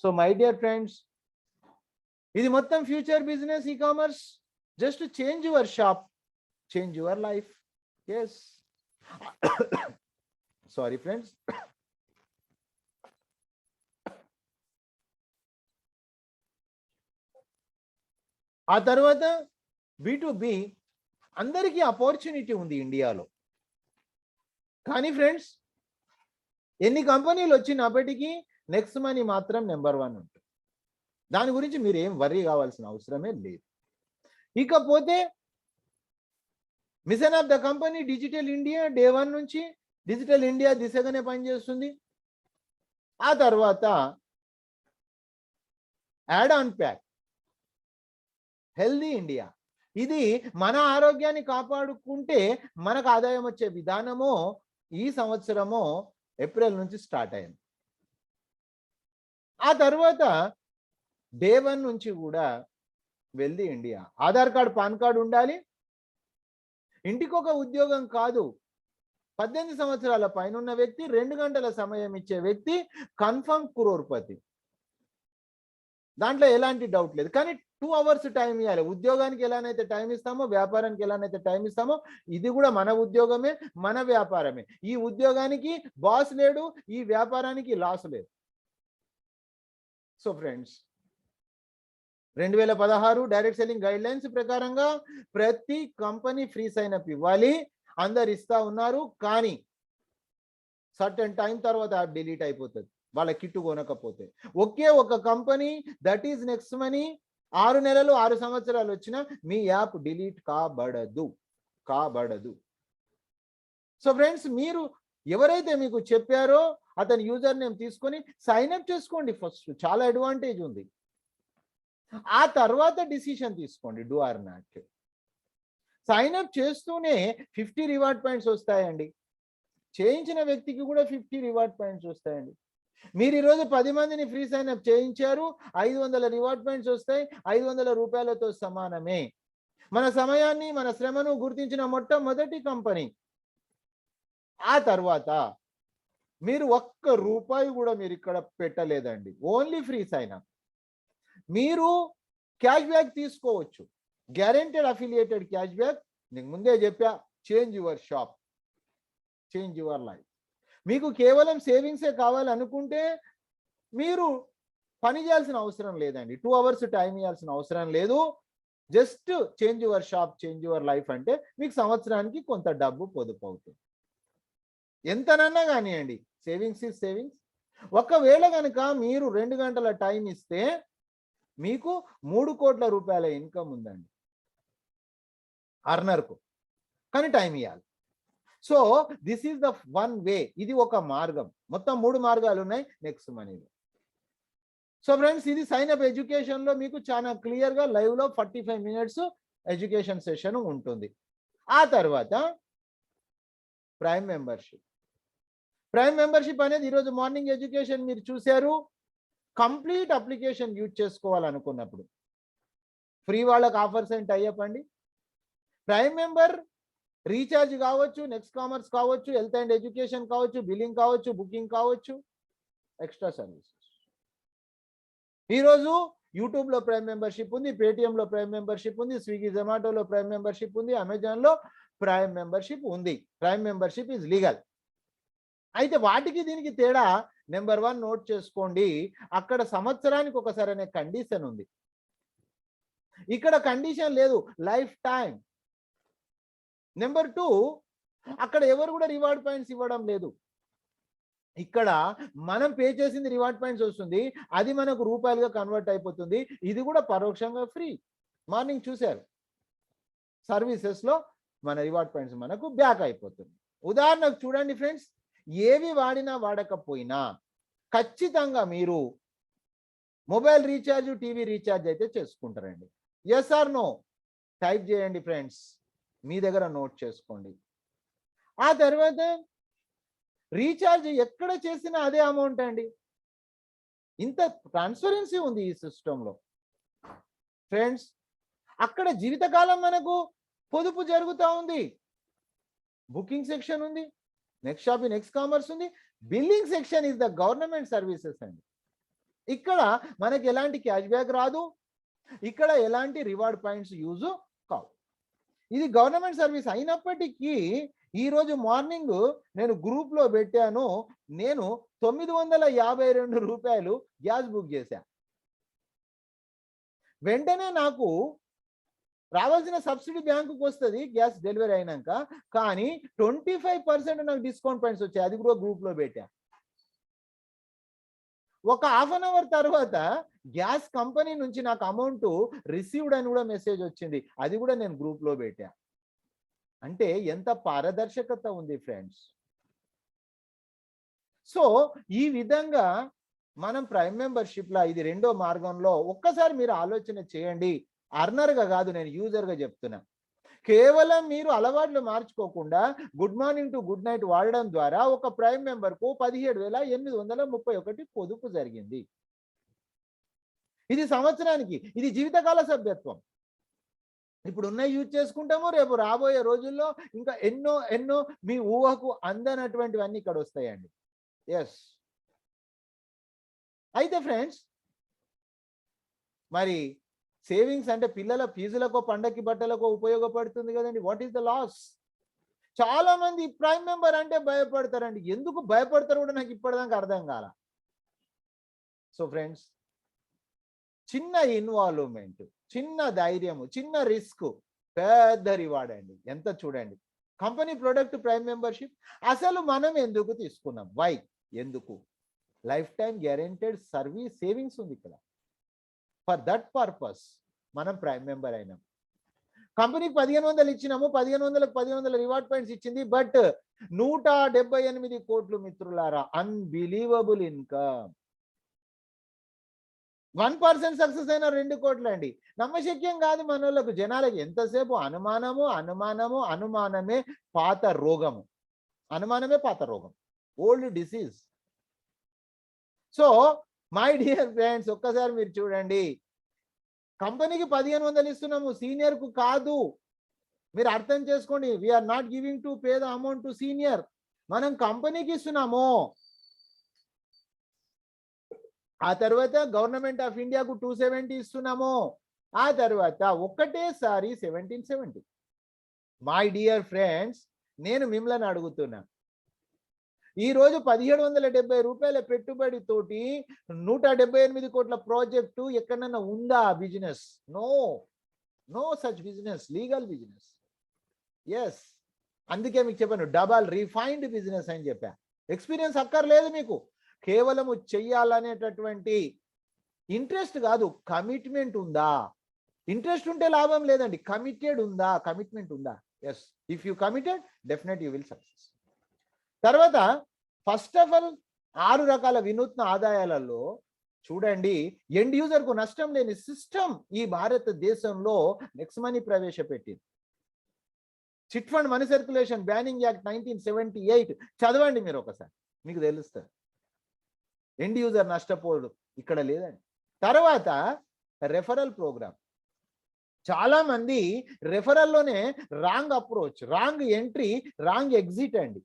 So my dear friends, ఇది మొత్తం future business e-commerce. Just change your shop, change your life. Yes, sorry friends. ఆ తర్వాత B2B అందరికీ ఆపర్చునిటీ ఉంది ఇండియాలో. కానీ ఫ్రెండ్స్, ఎన్ని కంపెనీలు వచ్చినప్పటికీ నెక్స్ట్ మనీ మాత్రం నెంబర్ 1 ఉంటుంది. దాని గురించి మీరు ఏం వర్రీ కావాల్సిన అవసరమే లేదు. ఇకపోతే machine of the company digital India day 1 నుంచి డిజిటల్ ఇండియా దిశగానే పనిచేస్తుంది. ఆ తర్వాత add on pack healthy India. ఇది మన ఆరోగ్యాన్ని కాపాడుకుంటే మనకు ఆదాయం వచ్చే విధానము ఈ సంవత్సరము ఏప్రిల్ నుంచి స్టార్ట్ అయింది. ఆ తర్వాత డే 1 నుంచి కూడా wealthy India. Aadhaar card, pan card ఉండాలి. ఇంటికొక ఉద్యోగం కాదు, 18 సంవత్సరాల పైన ఉన్న వ్యక్తి, 2 గంటల సమయం ఇచ్చే వ్యక్తి కన్ఫర్మ్ క్రోర్పతి. దాంట్లో ఎలాంటి డౌట్ లేదు. కానీ 2 అవర్స్ టైం ఇవ్వాలి. ఉద్యోగానికి ఎలానైతే టైం ఇస్తామో, వ్యాపారానికి ఎలానైతే టైం ఇస్తామో, ఇది కూడా మన ఉద్యోగమే, మన వ్యాపారమే. ఈ ఉద్యోగానికి బాస్ లేడు, ఈ వ్యాపారానికి లాస్ లేదు. So friends, 2016 direct selling guide lines ప్రకారంగా ప్రతి కంపెనీ ఫ్రీ సైన్ అప్ ఇవ్వాలి. అందరు ఇస్తా ఉన్నారు, కానీ సర్టెన్ టైం తర్వాత యాప్ డిలీట్ అయిపోతుంది వాళ్ళ కిట్టు కొనకపోతే. ఒకే ఒక company, that is next money, 6 నెలలు 6 సంవత్సరాలు వచ్చినా మీ యాప్ డిలీట్ కాబడదు. సో ఫ్రెండ్స్, మీరు ఎవరైతే మీకు చెప్పారో అతని యూజర్ నేమ్ తీసుకొని సైన్ అప్ చేసుకోండి. ఫస్ట్ చాలా అడ్వాంటేజ్ ఉంది. ఆ తర్వాత డిసిషన్ తీసుకోండి, do or not. Sign up చేస్తూనే 50 రివార్డ్ పాయింట్స్ వస్తాయండి. చేయించిన వ్యక్తికి కూడా 50 రివార్డ్ పాయింట్స్ వస్తాయండి. మీరు ఈరోజు 10 మందిని ఫ్రీ సైన్ అప్ చేయించారు, 500 రివార్డ్ పాయింట్స్ వస్తాయి. 500 రూపాయలతో సమానమే. మన సమయాన్ని, మన శ్రమను గుర్తించిన మొట్టమొదటి కంపెనీ. ఆ తర్వాత మీరు ఒక్క రూపాయి కూడా మీరు ఇక్కడ పెట్టలేదండి, ఓన్లీ ఫ్రీ సైన్ అప్. మీరు క్యాష్ బ్యాక్ తీసుకోవచ్చు, గ్యారెంటెడ్ అఫిలియేటెడ్ క్యాష్ బ్యాక్. నీకు ముందే చెప్పా, change your shop, change your life. మీకు కేవలం సేవింగ్సే కావాలనుకుంటే మీరు పని చేయాల్సిన అవసరం లేదండి, 2 అవర్స్ టైం ఇవ్వాల్సిన అవసరం లేదు. Just change your shop, change your life అంటే మీకు సంవత్సరానికి కొంత డబ్బు పొదుపు అవుతుంది. ఎంతనన్నా కానివ్వండి, సేవింగ్స్ ఈజ్ సేవింగ్స్. ఒకవేళ కనుక మీరు 2 గంటల టైం ఇస్తే మీకు 3 కోట్ల రూపాయల ఇన్కమ్ ఉందండి అర్నర్కు, కానీ టైం ఇవ్వాలి. So this is the one way. ఇది ఒక మార్గం. మొత్తం 3 మార్గాలు ఉన్నాయి నెక్స్ట్ మనీలో. సో ఫ్రెండ్స్, ఇది సైన్ అప్ ఎడ్యుకేషన్లో మీకు చాలా క్లియర్గా లైవ్లో 45 మినిట్స్ ఎడ్యుకేషన్ సెషన్ ఉంటుంది. ఆ తర్వాత ప్రైమ్ మెంబర్షిప్. ప్రైమ్ మెంబర్షిప్ అనేది ఈరోజు మార్నింగ్ ఎడ్యుకేషన్ మీరు చూశారు. కంప్లీట్ అప్లికేషన్ యూజ్ చేసుకోవాలనుకున్నప్పుడు ఫ్రీ వాళ్ళకి ఆఫర్స్ ఏంటి అయ్యప్పండి. ప్రైమ్ మెంబర్ రీఛార్జ్ కావచ్చు, నెక్స్ట్ కామర్స్ కావచ్చు, హెల్త్ అండ్ ఎడ్యుకేషన్ కావచ్చు, బిల్లింగ్ కావచ్చు, బుకింగ్ కావచ్చు, ఎక్స్ట్రా సర్వీసెస్. ఈరోజు యూట్యూబ్లో ప్రైమ్ మెంబర్షిప్ ఉంది, పేటిఎంలో ప్రైమ్ మెంబర్షిప్ ఉంది, స్విగ్గీ జొమాటోలో ప్రైమ్ మెంబర్షిప్ ఉంది, అమెజాన్లో ప్రైమ్ మెంబర్షిప్ ఉంది. Prime membership is legal. అయితే వాటికి దీనికి తేడా నెంబర్ 1 నోట్ చేసుకోండి. అక్కడ సంవత్సరానికి ఒకసారి అనే కండిషన్ ఉంది, ఇక్కడ కండిషన్ లేదు, లైఫ్ టైం. నెంబర్ 2, అక్కడ ఎవరు కూడా రివార్డ్ పాయింట్స్ ఇవ్వడం లేదు. ఇక్కడ మనం పే చేసింది రివార్డ్ పాయింట్స్ వస్తుంది, అది మనకు రూపాయలుగా కన్వర్ట్ అయిపోతుంది. ఇది కూడా పరోక్షంగా ఫ్రీ. మార్నింగ్ చూశారు, సర్వీసెస్లో మన రివార్డ్ పాయింట్స్ మనకు బ్యాక్ అయిపోతుంది. ఉదాహరణకు చూడండి ఫ్రెండ్స్, ఏవి వాడినా వాడకపోయినా ఖచ్చితంగా మీరు మొబైల్ రీఛార్జ్, టీవీ రీఛార్జ్ అయితే చేసుకుంటారండి. ఎస్ ఆర్ నో టైప్ చేయండి ఫ్రెండ్స్, మీ దగ్గర నోట్ చేసుకోండి. ఆ తర్వాత రీఛార్జ్ ఎక్కడ చేసినా అదే అమౌంట్ అండి. ఇంత ట్రాన్స్పరెన్సీ ఉంది ఈ సిస్టంలో ఫ్రెండ్స్. అక్కడ జీవితకాలం మనకు పొదుపు జరుగుతూ ఉంది. బుకింగ్ సెక్షన్ ఉంది, నెక్స్ట్ షాపింగ్, నెక్స్ట్ కామర్స్ ఉంది, billing section is the government services అండి. ఇక్కడ మనకి ఎలాంటి క్యాష్ బ్యాక్ రాదు, ఇక్కడ ఎలాంటి రివార్డ్ పాయింట్స్ యూజ్ కావు. ఇది గవర్నమెంట్ సర్వీస్ అయినప్పటికీ ఈరోజు మార్నింగ్ నేను గ్రూప్లో పెట్టాను, నేను 952 రూపాయలు గ్యాస్ బుక్ చేశా. వెంటనే నాకు రావాల్సిన సబ్సిడీ బ్యాంకుకి వస్తుంది గ్యాస్ డెలివరీ అయినాక, కానీ 25% నాకు డిస్కౌంట్ పాయింట్స్ వచ్చాయి. అది కూడా గ్రూప్లో పెట్టా. ఒక హాఫ్ అన్ అవర్ తర్వాత గ్యాస్ కంపెనీ నుంచి నాకు అమౌంట్ రిసీవ్డ్ అని కూడా మెసేజ్ వచ్చింది. అది కూడా నేను గ్రూప్లో పెట్టా. అంటే ఎంత పారదర్శకత ఉంది ఫ్రెండ్స్. సో ఈ విధంగా మనం ప్రైమ్ మెంబర్షిప్లో ఇది రెండో మార్గంలో ఒక్కసారి మీరు ఆలోచన చేయండి. అర్నర్గా కాదు, నేను యూజర్గా చెప్తున్నా. కేవలం మీరు అలవాట్లు మార్చుకోకుండా good morning to good night వాడడం ద్వారా ఒక ప్రైమ్ మెంబర్కు 17,831 పొదుపు జరిగింది. ఇది సంవత్సరానికి, ఇది జీవితకాల సభ్యత్వం. ఇప్పుడు ఉన్న యూజ్ చేసుకుంటాము, రేపు రాబోయే రోజుల్లో ఇంకా ఎన్నో ఎన్నో మీ ఊహకు అందనటువంటివన్నీ ఇక్కడ వస్తాయండి. ఎస్. అయితే ఫ్రెండ్స్, మరి సేవింగ్స్ అంటే పిల్లల ఫీజులకో పండక్కి బట్టలకో ఉపయోగపడుతుంది కదండి. What is the loss? చాలా మంది ప్రైమ్ మెంబర్ అంటే భయపడతారండి. ఎందుకు భయపడతారు కూడా నాకు ఇప్పటిదాకా అర్థం కాల. సో ఫ్రెండ్స్, చిన్న ఇన్వాల్వ్మెంట్, చిన్న ధైర్యము, చిన్న రిస్క్, పెద్ద రివార్డ్ అండి. ఎంత చూడండి. కంపెనీ ప్రొడక్ట్ ప్రైమ్ మెంబర్షిప్ అసలు మనం ఎందుకు తీసుకున్నాం? వై? ఎందుకు? Life time guaranteed service savings ఉంది ఇక్కడ. ఫర్ దట్ పర్పస్ మనం ప్రైమ్ మెంబర్ అయినాం. కంపెనీకి 1500 ఇచ్చినాము, 1500 రివార్డ్ పాయింట్స్ ఇచ్చింది. బట్ 178 కోట్లు మిత్రులారా, అన్బిలీవబుల్ ఇన్కమ్. 1% సక్సెస్ అయిన 2 కోట్లు అండి. నమ్మశక్యం కాదు మనోళ్ళకు. జనాలకి ఎంతసేపు అనుమానము, అనుమానము, అనుమానమే పాత రోగము. అనుమానమే పాత రోగం, old disease. So my dear friends, ఒక్కసారి మీరు చూడండి. కంపెనీకి 1500 ఇస్తున్నాము, సీనియర్కు కాదు. మీరు అర్థం చేసుకోండి. We're not giving to pay the amount to senior. మనం కంపెనీకి ఇస్తున్నాము. ఆ తర్వాత గవర్నమెంట్ ఆఫ్ ఇండియాకు 270 ఇస్తున్నాము. ఆ తర్వాత ఒక్కటేసారి 1770. మై డియర్ ఫ్రెండ్స్, నేను మిమ్మల్ని అడుగుతున్నా, ఈరోజు 1770 రూపాయల పెట్టుబడితోటి 178 కోట్ల ప్రాజెక్టు ఎక్కడన్నా ఉందా business? No, no such business, legal business. Yes, అందుకే మీకు చెప్పాను డబల్ రిఫైన్డ్ బిజినెస్ అని చెప్పా. ఎక్స్పీరియన్స్ అక్కర్లేదు మీకు, కేవలము చెయ్యాలనేటటువంటి ఇంట్రెస్ట్ కాదు, కమిట్మెంట్ ఉందా? ఇంట్రెస్ట్ ఉంటే లాభం లేదండి, కమిటెడ్ ఉందా? కమిట్మెంట్ ఉందా? Yes, if you committed definite you will success. తర్వాత ఫస్ట్ ఆఫ్ ఆల్ 6 రకాల వినూత్న ఆదాయాలలో చూడండి, ఎండ్ యూజర్కు నష్టం లేని సిస్టమ్ ఈ భారతదేశంలో నెక్స్ట్ మనీ ప్రవేశపెట్టింది. Chit fund money circulation banning act 1978 చదవండి మీరు ఒకసారి, మీకు తెలుస్తుంది. ఎండ్ యూజర్ నష్టపోడు ఇక్కడ లేదండి. తర్వాత రెఫరల్ ప్రోగ్రామ్. చాలా మంది రెఫరల్లోనే wrong approach, wrong entry, wrong exit అండి.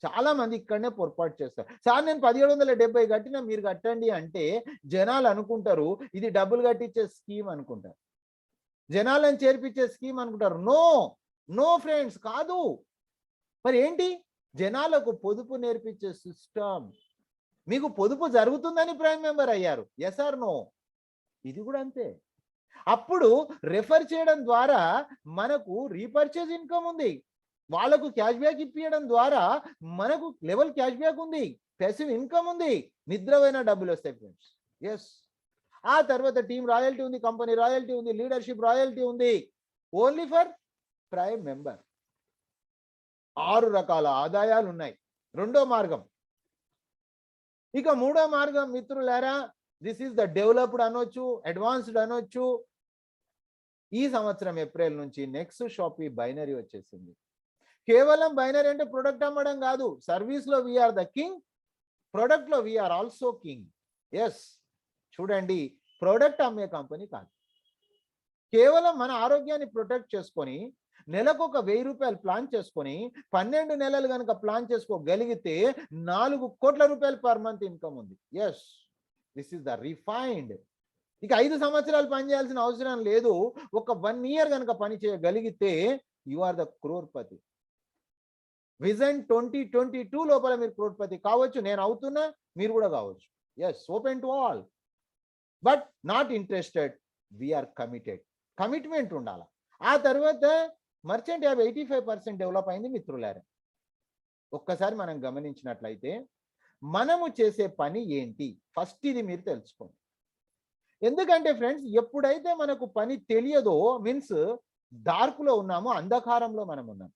చాలా మంది ఇక్కడనే పొరపాటు చేస్తారు. సార్ నేను 1770 కట్టినా మీరు కట్టండి అంటే జనాలు అనుకుంటారు ఇది డబ్బులు కట్టించే స్కీమ్ అనుకుంటారు, జనాలను చేర్పించే స్కీమ్ అనుకుంటారు. నో, నో ఫ్రెండ్స్, కాదు. మరి ఏంటి? జనాలకు పొదుపు నేర్పించే సిస్టమ్. మీకు పొదుపు జరుగుతుందని ప్రైమ్ మెంబర్ అయ్యారు. Yes or no? ఇది కూడా అంతే. అప్పుడు రెఫర్ చేయడం ద్వారా మనకు రీపర్చేజ్ ఇన్కమ్ ఉంది, వాళ్ళకు క్యాష్ బ్యాక్ ఇప్పించడం ద్వారా మనకు లెవెల్ క్యాష్ బ్యాక్ ఉంది, ప్యాసివ్ ఇన్కమ్ ఉంది, నిద్రపోయిన డబ్బులు వస్తాయి ఫ్రెండ్స్. ఎస్. ఆ తర్వాత టీమ్ రాయల్టీ ఉంది, కంపెనీ రాయల్టీ ఉంది, లీడర్షిప్ రాయల్టీ ఉంది, ఓన్లీ ఫర్ ప్రైమ్ మెంబర్. 6 రకాల ఆదాయాలు ఉన్నాయి. రెండో మార్గం. ఇక మూడో మార్గం మిత్రులారా, దిస్ ఈస్ ద డెవలప్డ్ అనొచ్చు, అడ్వాన్స్డ్ అనొచ్చు. ఈ సంవత్సరం ఏప్రిల్ నుంచి నెక్స్ట్ షాపీ బైనరీ వచ్చేసింది. కేవలం బైనరీ అంటే ప్రొడక్ట్ అమ్మడం కాదు. సర్వీస్లో వీఆర్ ద కింగ్, ప్రొడక్ట్లో వీఆర్ ఆల్సో కింగ్. ఎస్, చూడండి, ప్రొడక్ట్ అమ్మే కంపెనీ కాదు. కేవలం మన ఆరోగ్యాన్ని ప్రొటెక్ట్ చేసుకొని నెలకు ఒక 1000 రూపాయలు ప్లాన్ చేసుకొని 12 నెలలు కనుక ప్లాన్ చేసుకోగలిగితే 4 కోట్ల రూపాయలు పర్ మంత్ ఇన్కమ్ ఉంది. Yes, this is the refined. ఇక 5 సంవత్సరాలు పని చేయాల్సిన అవసరం లేదు. ఒక 1 ఇయర్ కనుక పని చేయగలిగితే you are the crorepati. Vision 2022 లోపల మీరు క్రోర్పతి కావచ్చు. నేను అవుతున్నా, మీరు కూడా కావచ్చు. Yes, open to all, but not interested. We're committed. Commitment ఉండాలి. ఆ తర్వాత మర్చెంట్ యాప్ 85% డెవలప్ అయింది మిత్రులారా. ఒక్కసారి మనం గమనించినట్లయితే మనము చేసే పని ఏంటి, ఫస్ట్ ఇది మీరు తెలుసుకోండి. ఎందుకంటే ఫ్రెండ్స్, ఎప్పుడైతే మనకు పని తెలియదో మీన్స్ డార్క్లో ఉన్నామో, అంధకారంలో మనం ఉన్నాం.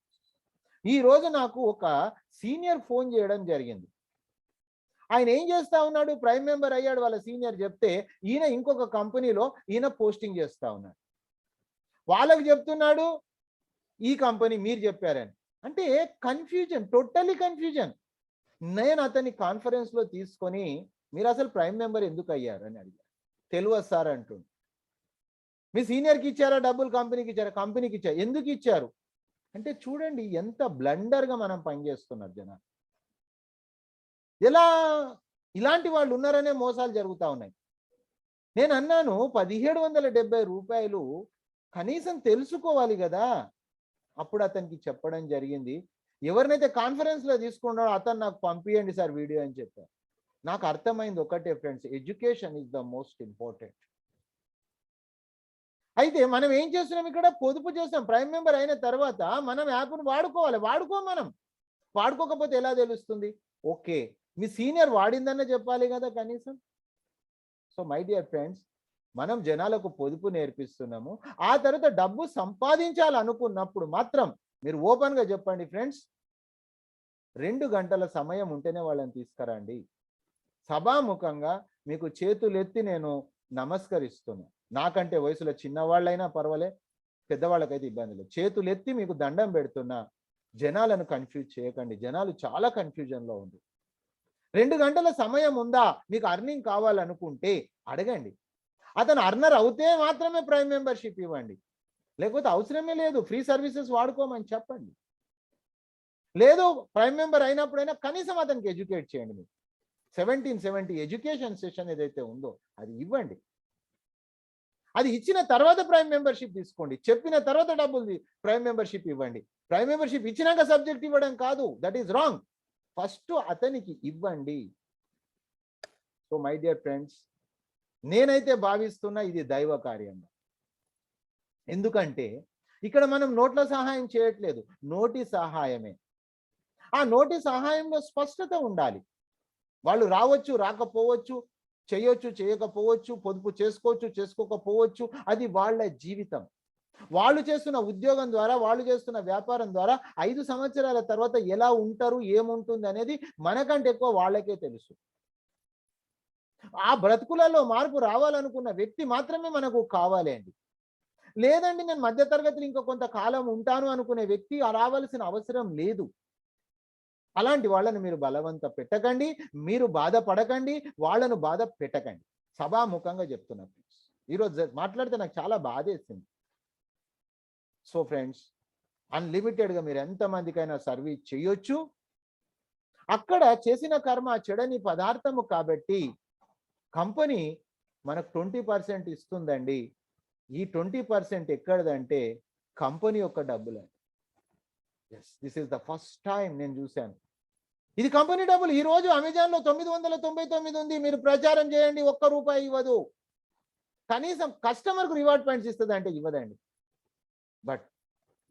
ఈ రోజు నాకు ఒక సీనియర్ ఫోన్ చేయడం జరిగింది. ఆయన ఏం చేస్తా ఉన్నాడు, ప్రైమ్ మెంబర్ అయ్యాడు. వాళ్ళ సీనియర్ చెప్తే ఈయన ఇంకొక కంపెనీలో ఈయన పోస్టింగ్ చేస్తా ఉన్నాడు. వాళ్ళకు చెప్తున్నాడు ఈ కంపెనీ మీరు చెప్పారని. అంటే కన్ఫ్యూజన్, టోటల్లీ కన్ఫ్యూజన్. నేను అతన్ని కాన్ఫరెన్స్లో తీసుకొని మీరు అసలు ప్రైమ్ మెంబర్ ఎందుకు అయ్యారు అని అడిగారు. తెలియదు సార్ అంటుండు. మీ సీనియర్కి ఇచ్చారా డబ్బులు, కంపెనీకి ఇచ్చారా? కంపెనీకి ఇచ్చారు. ఎందుకు ఇచ్చారు అంటే చూడండి ఎంత బ్లండర్గా మనం పనిచేస్తున్నారు జనాలు. ఎలా ఇలాంటి వాళ్ళు ఉన్నారనే మోసాలు జరుగుతూ ఉన్నాయి. నేను అన్నాను 1770 రూపాయలు కనీసం తెలుసుకోవాలి కదా. అప్పుడు అతనికి చెప్పడం జరిగింది, ఎవరినైతే కాన్ఫరెన్స్లో తీసుకున్నాడో అతను నాకు పంపియండి సార్ వీడియో అని చెప్పారు. నాకు అర్థమైంది ఒకటే friends, education is the most important. అయితే మనం ఏం చేస్తున్నాం, ఇక్కడ పొదుపు చేస్తాం. ప్రైమ్ మెంబర్ అయిన తర్వాత మనం యాప్ను వాడుకోవాలి. మనం వాడుకోకపోతే ఎలా తెలుస్తుంది? ఓకే, మీ సీనియర్ వాడిందన్న చెప్పాలి కదా కనీసం. సో మై డియర్ ఫ్రెండ్స్, మనం జనాలకు పొదుపు నేర్పిస్తున్నాము. ఆ తర్వాత డబ్బు సంపాదించాలనుకున్నప్పుడు మాత్రం మీరు ఓపెన్గా చెప్పండి ఫ్రెండ్స్, 2 గంటల సమయం ఉంటేనే వాళ్ళని తీసుకురండి. సభాముఖంగా మీకు చేతులెత్తి నేను నమస్కరిస్తున్నా. నాకంటే వయసులో చిన్నవాళ్ళైనా పర్వాలే, పెద్దవాళ్ళకైతే ఇబ్బంది లేదు. చేతులెత్తి మీకు దండం పెడుతున్నా. జనాలను కన్ఫ్యూజ్ చేయకండి. జనాలు చాలా కన్ఫ్యూజన్లో ఉంది. 2 గంటల సమయం ఉందా, మీకు అర్నింగ్ కావాలనుకుంటే అడగండి. అతను అర్నర్ అవుతే మాత్రమే ప్రైమ్ మెంబర్షిప్ ఇవ్వండి, లేకపోతే అవసరమే లేదు. ఫ్రీ సర్వీసెస్ వాడుకోమని చెప్పండి. లేదు ప్రైమ్ మెంబర్ అయినప్పుడైనా కనీసం అతనికి ఎడ్యుకేట్ చేయండి. మీరు 1770 ఎడ్యుకేషన్ సెషన్ ఏదైతే ఉందో అది ఇవ్వండి. అది ఇచ్చిన తర్వాత ప్రైమ్ మెంబర్షిప్ తీసుకోండి. చెప్పిన తర్వాత డబ్బులు ప్రైమ్ మెంబర్షిప్ ఇవ్వండి. ప్రైమ్ మెంబర్షిప్ ఇచ్చినాక సబ్జెక్ట్ ఇవ్వడం కాదు, దట్ ఈస్ రాంగ్. ఫస్ట్ అతనికి ఇవ్వండి. సో మై డియర్ ఫ్రెండ్స్, నేనైతే భావిస్తున్నా ఇది దైవ కార్యంగా. ఎందుకంటే ఇక్కడ మనం నోట్ల సహాయం చేయట్లేదు, నోటి సహాయమే. ఆ నోటి సహాయంలో స్పష్టత ఉండాలి. వాళ్ళు రావచ్చు, రాకపోవచ్చు, చేయొచ్చు, చేయకపోవచ్చు, పొదుపు చేసుకోవచ్చు, చేసుకోకపోవచ్చు. అది వాళ్ళ జీవితం. వాళ్ళు చేస్తున్న ఉద్యోగం ద్వారా, వాళ్ళు చేస్తున్న వ్యాపారం ద్వారా 5 సంవత్సరాల తర్వాత ఎలా ఉంటారు, ఏముంటుంది అనేది మనకంటే ఎక్కువ వాళ్ళకే తెలుసు. ఆ బ్రతుకులలో మార్పు రావాలనుకున్న వ్యక్తి మాత్రమే మనకు కావాలి అండి. లేదండి నేను మధ్యతరగతిలో ఇంకా కొంతకాలం ఉంటాను అనుకునే వ్యక్తి రావాల్సిన అవసరం లేదు. అలాంటి వాళ్ళని మీరు బలవంత పెట్టకండి, మీరు బాధపడకండి, వాళ్ళను బాధ పెట్టకండి. సభాముఖంగా చెప్తున్నా ఫ్రెండ్స్. ఈరోజు మాట్లాడితే నాకు చాలా బాధేసింది. సో ఫ్రెండ్స్, అన్లిమిటెడ్గా మీరు ఎంతమందికైనా సర్వీస్ చేయొచ్చు. అక్కడ చేసిన కర్మ చెడని పదార్థము కాబట్టి కంపెనీ మనకు 20% ఇస్తుందండి. ఈ 20% ఎక్కడదంటే కంపెనీ యొక్క డబ్బులు. Yes, this is the first time నేను చూశాను. ఇది కంపెనీ డబ్బులు. ఈ రోజు అమెజాన్లో 999 ఉంది. మీరు ప్రచారం చేయండి, ₹1 ఇవ్వదు. కనీసం కస్టమర్కు రివార్డ్ పాయింట్స్ ఇస్తుంది అంటే ఇవ్వదండి. బట్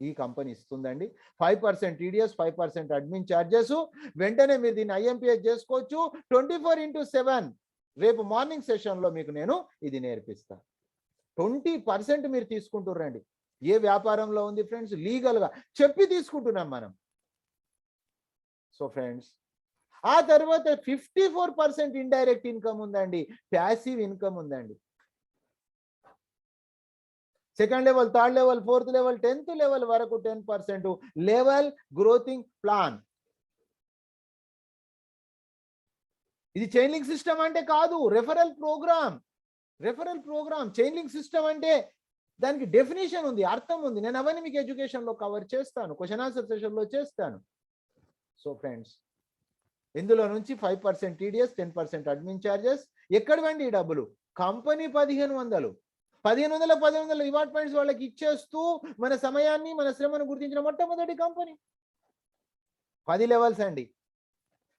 ఈ కంపెనీ ఇస్తుందండి. 5% TDS, 5% అడ్మిన్ ఛార్జెస్. వెంటనే మీరు దీన్ని IMPS చేసుకోవచ్చు. 24/7 రేపు మార్నింగ్ సెషన్లో మీకు నేను ఇది నేర్పిస్తాను. 20% మీరు తీసుకుంటుర్రండి. ఏ వ్యాపారంలో ఉంది ఫ్రెండ్స్? లీగల్గా చెప్పి తీసుకుంటున్నాం మనం. సో ఫ్రెండ్స్, ఆ తర్వాత 54% ఇండైరెక్ట్ ఇన్కమ్ ఉందండి, ప్యాసివ్ ఇన్కమ్ ఉందండి. Second level, third level, fourth level, 10th level వరకు 10% లెవెల్ గ్రోతింగ్ ప్లాన్. ఇది చైన్ లింక్ సిస్టమ్ అంటే కాదు, referral programme. Chain link system అంటే దానికి డెఫినేషన్ ఉంది, అర్థం ఉంది. నేను అవన్నీ మీకు ఎడ్యుకేషన్లో కవర్ చేస్తాను, క్వశ్చన్ ఆన్సర్ సెషన్లో చేస్తాను. సో ఫ్రెండ్స్, ఇందులో నుంచి 5% టీడీఎస్, 10% అడ్మిన్ ఛార్జెస్. ఎక్కడివండి ఈ డబ్బులు? కంపెనీ 1500 రివార్డ్ పాయింట్స్ వాళ్ళకి ఇచ్చేస్తూ మన సమయాన్ని, మన శ్రమను గుర్తించిన మొట్టమొదటి కంపెనీ. 10 లెవెల్స్ అండి.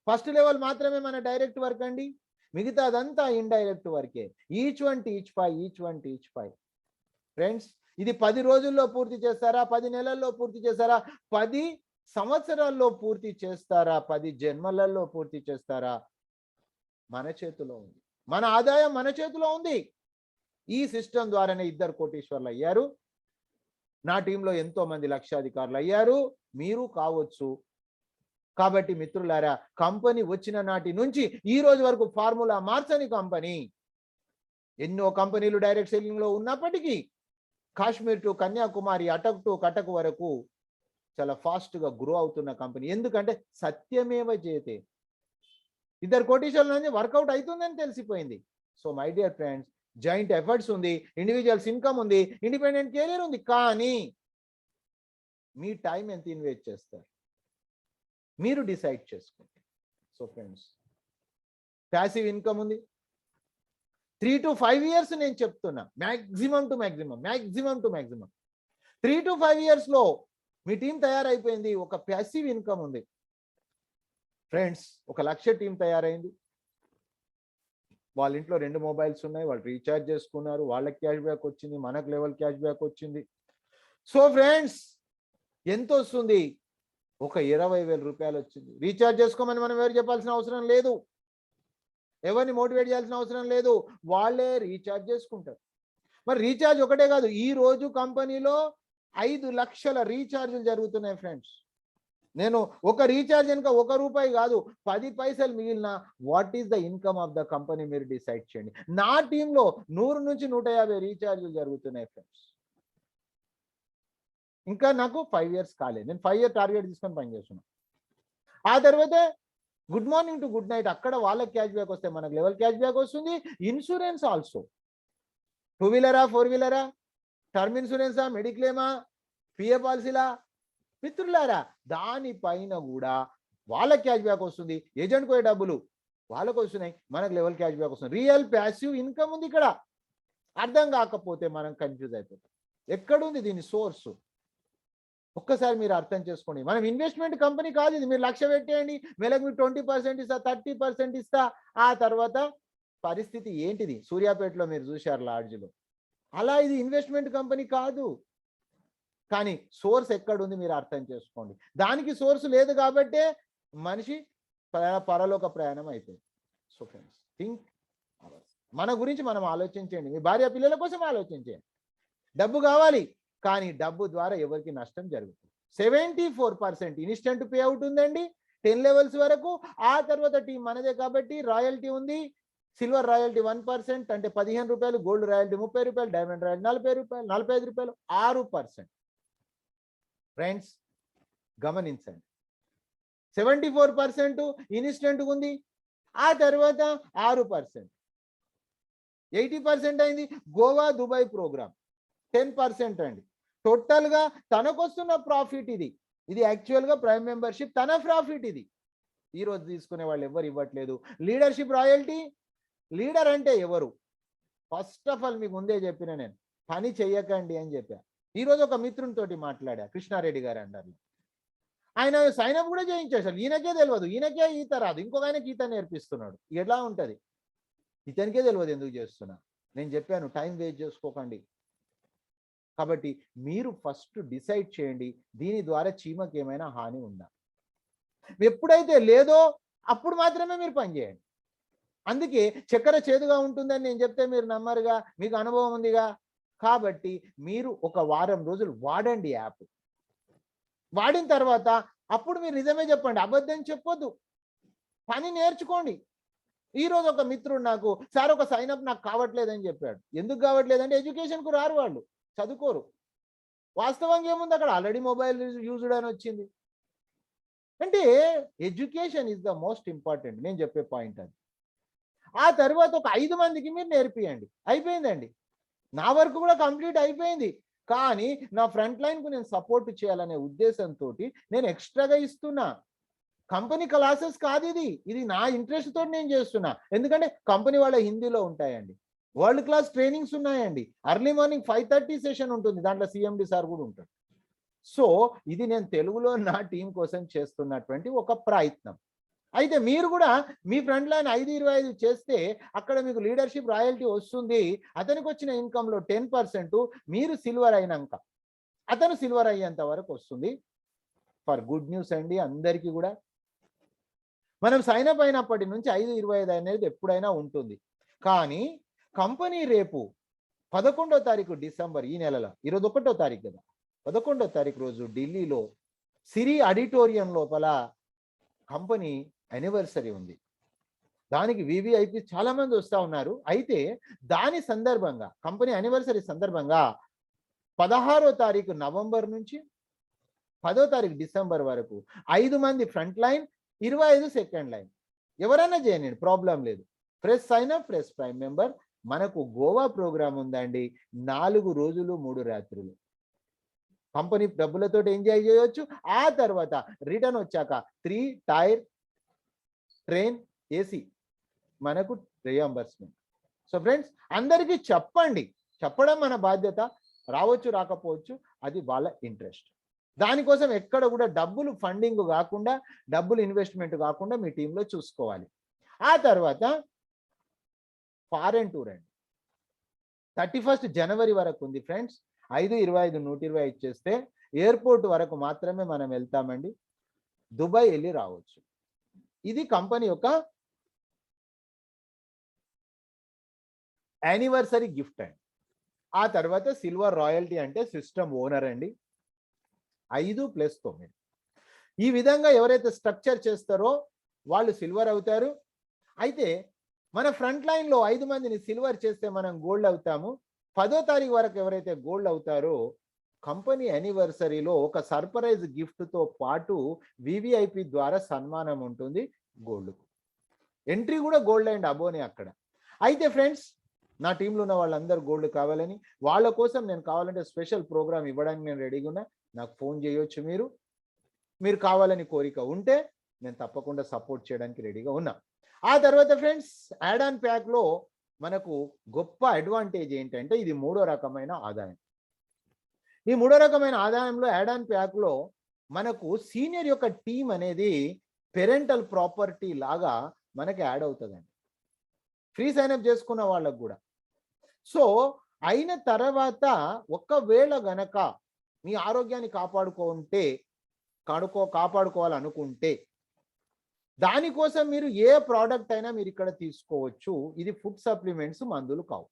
ఫస్ట్ లెవెల్ మాత్రమే మన డైరెక్ట్ వర్క్ అండి, మిగతాదంతా ఇండైరెక్ట్ వర్కే. Each one teach 5. ఫ్రెండ్స్, ఇది 10 రోజుల్లో పూర్తి చేస్తారా, 10 నెలల్లో పూర్తి చేస్తారా, 10 సంవత్సరాల్లో పూర్తి చేస్తారా, 10 జన్మలలో పూర్తి చేస్తారా, మన చేతిలో ఉంది. మన ఆదాయం మన చేతిలో ఉంది. ఈ సిస్టమ్ ద్వారానే 2 కోటీశ్వర్లు అయ్యారు. నా టీంలో ఎంతో మంది లక్షాధికారులు అయ్యారు, మీరు కావచ్చు. కాబట్టి మిత్రులారా, కంపెనీ వచ్చిన నాటి నుంచి ఈ రోజు వరకు ఫార్ములా మార్చని కంపెనీ. ఎన్నో కంపెనీలు డైరెక్ట్ సెల్లింగ్ లో ఉన్నప్పటికీ Kashmir to Kanyakumari, attic to Cuttack వరకు చాలా ఫాస్ట్ గా గ్రో అవుతున్న కంపెనీ. ఎందుకంటే సత్యమేవ జయతే, 2 కోటీశ్వర్ల నుంచి వర్కౌట్ అవుతుందని తెలిసిపోయింది. So my dear friends, joint efforts ఉంది, ఇండివిజువల్స్ ఇన్కమ్ ఉంది, ఇండిపెండెంట్ కెరీర్ ఉంది. కానీ మీ టైం ఎంత ఇన్వెస్ట్ చేస్తారు మీరు డిసైడ్ చేసుకోండి. సో ఫ్రెండ్స్, ప్యాసివ్ ఇన్కమ్ ఉంది, 3 to 5 years నేను చెప్తున్నా, maximum to maximum 3 to 5 years లో మీ టీం తయారైపోయింది. ఒక ప్యాసివ్ ఇన్కమ్ ఉంది ఫ్రెండ్స్. 1 లక్ష టీం తయారైంది, వాళ్ళ ఇంట్లో 2 మొబైల్స్ ఉన్నాయి, వాళ్ళు రీఛార్జ్ చేసుకున్నారు, వాళ్ళకి క్యాష్ బ్యాక్ వచ్చింది, మనకు లెవెల్ క్యాష్ బ్యాక్ వచ్చింది. సో ఫ్రెండ్స్, ఎంత వస్తుంది? ఒక 20,000 రూపాయలు వచ్చింది. రీఛార్జ్ చేసుకోమని మనం ఎవరు చెప్పాల్సిన అవసరం లేదు, ఎవరిని మోటివేట్ చేయాల్సిన అవసరం లేదు, వాళ్ళే రీఛార్జ్ చేసుకుంటారు. మరి రీఛార్జ్ ఒకటే కాదు, ఈ రోజు కంపెనీలో 5 లక్షల రీఛార్జ్లు జరుగుతున్నాయి ఫ్రెండ్స్. నేను ఒక రీఛార్జ్ కనుక ₹1 కాదు, 10 పైసలు మిగిలిన what is the income of the company మీరు డిసైడ్ చేయండి. నా టీంలో 100 నుంచి 150 రీఛార్జ్లు జరుగుతున్నాయి ఫ్రెండ్స్. ఇంకా నాకు 5 years కాలేదు, నేను 5 year టార్గెట్ తీసుకొని పనిచేస్తున్నాను. ఆ తర్వాత good morning to good night, అక్కడ వాళ్ళకి క్యాష్ బ్యాక్ వస్తే మనకు లెవెల్ క్యాష్ బ్యాక్ వస్తుంది. ఇన్సూరెన్స్ ఆల్సో, 2 వీలరా 4 వీలరా, టర్మ్ ఇన్సూరెన్సా, మెడిక్లెయిమా, పిఏ పాలసీలా, మిత్రులారా దానిపైన కూడా వాళ్ళకి క్యాష్ బ్యాక్ వస్తుంది. ఏజెంట్ పోయే డబ్బులు వాళ్ళకు వస్తున్నాయి, మనకు లెవెల్ క్యాష్ బ్యాక్ వస్తుంది. రియల్ ప్యాసివ్ ఇన్కమ్ ఉంది ఇక్కడ. అర్థం కాకపోతే మనం కన్ఫ్యూజ్ అయిపోతాం. ఎక్కడుంది దీని సోర్స్? ఒక్కసారి మీరు అర్థం చేసుకోండి. మనం ఇన్వెస్ట్మెంట్ కంపెనీ కాదు ఇది. మీరు 1,00,000 పెట్టేయండి, నెలకు మీరు 20% ఇస్తా, 30% ఇస్తా. ఆ తర్వాత పరిస్థితి ఏంటిది? సూర్యాపేటలో మీరు చూశారు లాడ్జ్లో. అలా ఇది ఇన్వెస్ట్మెంట్ కంపెనీ కాదు. కానీ సోర్స్ ఎక్కడుంది మీరు అర్థం చేసుకోండి. దానికి సోర్స్ లేదు కాబట్టే మనిషి పరలోక ప్రయాణం అయిపోయింది. So friends, think hours. మన గురించి మనం ఆలోచించండి, మీ భార్య పిల్లల కోసం ఆలోచించండి. డబ్బు కావాలి, కానీ డబ్బు ద్వారా ఎవరికి నష్టం జరుగుతుంది. 74% ఇన్స్టెంట్ పే అవుట్ ఉందండి 10 levels వరకు. ఆ తర్వాత టీం మనదే కాబట్టి రాయల్టీ ఉంది. సిల్వర్ రాయల్టీ 1% అంటే ₹15, gold royalty ₹30, diamond royalty ₹40, ₹45, 6%. Friends గమనించండి, 74% ఇన్స్టెంట్ ఉంది. ఆ తర్వాత 6%, 80% అయింది. గోవా దుబాయ్ ప్రోగ్రామ్ 10% అండి. టోటల్ గా తనకు వస్తున్న ప్రాఫిట్ ఇది. ఇది యాక్చువల్ గా ప్రైమ్ మెంబర్షిప్ తన ప్రాఫిట్ ఇది. ఈ రోజు తీసుకునే వాళ్ళు ఎవరు ఇవ్వట్లేదు. లీడర్షిప్ రాయల్టీ, లీడర్ అంటే ఎవరు? ఫస్ట్ ఆఫ్ ఆల్ మీకు ముందే చెప్పిన నేను, పని చెయ్యకండి అని చెప్పా. ఈ రోజు ఒక మిత్రునితోటి మాట్లాడా, కృష్ణారెడ్డి గారు అంటారు. ఆయన సైన్ అప్ కూడా చేయించేసాడు. ఈయనకే తెలియదు, ఈయనకే ఈత రాదు, ఇంకొక ఆయనకి ఈత నేర్పిస్తున్నాడు. ఎలా ఉంటది? ఇతనికే తెలియదు ఎందుకు చేస్తున్నా. నేను చెప్పాను, టైం వేస్ట్ చేసుకోకండి. కాబట్టి మీరు ఫస్ట్ డిసైడ్ చేయండి, దీని ద్వారా చీమకి ఏమైనా హాని ఉందా. ఎప్పుడైతే లేదో అప్పుడు మాత్రమే మీరు పని చేయండి. అందుకే చక్కెర చేదుగా ఉంటుందని నేను చెప్తే మీరు నమ్మరుగా, మీకు అనుభవం ఉందిగా. కాబట్టి మీరు ఒక వారం రోజులు వాడండి యాప్. వాడిన తర్వాత అప్పుడు మీరు నిజమే చెప్పండి, అబద్ధం చెప్పొద్దు. పని నేర్చుకోండి. ఈరోజు ఒక మిత్రుడు నాకు, సార్ ఒక సైన్ అప్ నాకు కావట్లేదని చెప్పాడు. ఎందుకు కావట్లేదంటే ఎడ్యుకేషన్కు రారు, వాళ్ళు చదువుకోరు. వాస్తవంగా ఏముంది అక్కడ, ఆల్రెడీ మొబైల్ యూజ్డ్ అని వచ్చింది. అంటే education is the most important, నేను చెప్పే పాయింట్ అది. ఆ తర్వాత ఒక 5 మందికి మీరు నేర్పియండి, అయిపోయిందండి. నా వర్క్ కూడా కంప్లీట్ అయిపోయింది. కానీ నా ఫ్రంట్ లైన్కు నేను సపోర్ట్ చేయాలనే ఉద్దేశంతో నేను ఎక్స్ట్రాగా ఇస్తున్నా. కంపెనీ క్లాసెస్ కాదు ఇది, ఇది నా ఇంట్రెస్ట్ తోటి నేను చేస్తున్నా. ఎందుకంటే కంపెనీ వాళ్ళ హిందీలో ఉంటాయండి, వరల్డ్ క్లాస్ ట్రైనింగ్స్ ఉన్నాయండి. అర్లీ మార్నింగ్ 5:30 సెషన్ ఉంటుంది, దాంట్లో సిఎండి సార్ కూడా ఉంటాడు. సో ఇది నేను తెలుగులో నా టీం కోసం చేస్తున్నటువంటి ఒక ప్రయత్నం. అయితే మీరు కూడా మీ ఫ్రంట్ లైన్ 5-25 చేస్తే అక్కడ మీకు లీడర్షిప్ రాయల్టీ వస్తుంది. అతనికి వచ్చిన ఇన్కంలో 10% మీరు సిల్వర్ అయినాక అతను సిల్వర్ అయ్యేంత వరకు వస్తుంది. ఫర్ గుడ్ న్యూస్ అండి అందరికీ కూడా. మనం సైన్ అప్ అయినప్పటి నుంచి 5-25 అనేది ఎప్పుడైనా ఉంటుంది. కానీ కంపెనీ రేపు 11వ తారీఖు డిసెంబర్, ఈ నెలలో 21వ తారీఖు కదా, 11వ తారీఖు రోజు ఢిల్లీలో సిరి ఆడిటోరియం లోపల కంపెనీ యానివర్సరీ ఉంది. దానికి వివిఐపి చాలా మంది వస్తూ ఉన్నారు. అయితే దాని సందర్భంగా, కంపెనీ యానివర్సరీ సందర్భంగా 16వ తారీఖు నవంబర్ నుంచి 10వ తారీఖు డిసెంబర్ వరకు 5 మంది ఫ్రంట్ లైన్, 25 సెకండ్ లైన్, ఎవరైనా చేయనండి, ప్రాబ్లం లేదు. Fresh sign up, fresh prime member. మనకు గోవా ప్రోగ్రామ్ ఉందండి, 4 రోజులు 3 రాత్రులు. కంపెనీ డబ్బులతో ఎంజాయ్ చేయొచ్చు. ఆ తర్వాత రిటర్న్ వచ్చాక 3 టైర్ ట్రైన్ ఏసీ మనకు రియంబర్స్మెంట్. సో ఫ్రెండ్స్ అందరికీ చెప్పండి, చెప్పడం మన బాధ్యత. రావచ్చు రాకపోవచ్చు, అది వాళ్ళ ఇంట్రెస్ట్. దానికోసం ఎక్కడ కూడా డబ్బులు ఫండింగ్ కాకుండా, డబ్బులు ఇన్వెస్ట్మెంట్ కాకుండా మీ టీంలో చూసుకోవాలి. ఆ తర్వాత ఫారెన్ టూర్ అండి, 31 జనవరి వరకు ఉంది ఫ్రెండ్స్. 5-25 125 చేస్తే ఎయిర్పోర్ట్ వరకు మాత్రమే మనం వెళ్తామండి, దుబాయ్ వెళ్ళి రావచ్చు. ఇది కంపెనీ యొక్క యానివర్సరీ గిఫ్ట్ అండి. ఆ తర్వాత సిల్వర్ రాయల్టీ అంటే సిస్టమ్ ఓనర్ అండి, 5+9. ఈ విధంగా ఎవరైతే స్ట్రక్చర్ చేస్తారో వాళ్ళు సిల్వర్ అవుతారు. అయితే మన ఫ్రంట్ లైన్లో 5 మందిని సిల్వర్ చేస్తే మనం గోల్డ్ అవుతాము. 10వ తారీఖు వరకు ఎవరైతే గోల్డ్ అవుతారో కంపెనీ యానివర్సరీలో ఒక సర్ప్రైజ్ గిఫ్ట్తో పాటు వివిఐపి ద్వారా సన్మానం ఉంటుంది గోల్డ్కు. ఎంట్రీ కూడా గోల్డ్ అండ్ అబోనే అక్కడ. అయితే ఫ్రెండ్స్ నా టీంలో ఉన్న వాళ్ళందరూ గోల్డ్ కావాలని, వాళ్ళ కోసం నేను కావాలంటే స్పెషల్ ప్రోగ్రామ్ ఇవ్వడానికి నేను రెడీగా ఉన్నా. నాకు ఫోన్ చేయొచ్చు. మీరు కావాలని కోరిక ఉంటే నేను తప్పకుండా సపోర్ట్ చేయడానికి రెడీగా ఉన్నా. ఆ తర్వాత ఫ్రెండ్స్ యాడ్ ఆన్ ప్యాక్లో మనకు గొప్ప అడ్వాంటేజ్ ఏంటంటే ఇది 3వ రకమైన ఆదాయం. ఈ 3వ రకమైన ఆదాయంలో యాడ్ ఆన్ ప్యాక్లో మనకు సీనియర్ యొక్క టీం అనేది పేరెంటల్ ప్రాపర్టీ లాగా మనకి యాడ్ అవుతుందండి, ఫ్రీ సైన్అప్ చేసుకున్న వాళ్ళకు కూడా. సో అయిన తర్వాత ఒకవేళ గనక మీ ఆరోగ్యాన్ని కాపాడుకోవాలనుకుంటే దానికోసం మీరు ఏ ప్రోడక్ట్ అయినా మీరు ఇక్కడ తీసుకోవచ్చు. ఇది ఫుడ్ సప్లిమెంట్స్, మందులు కావు.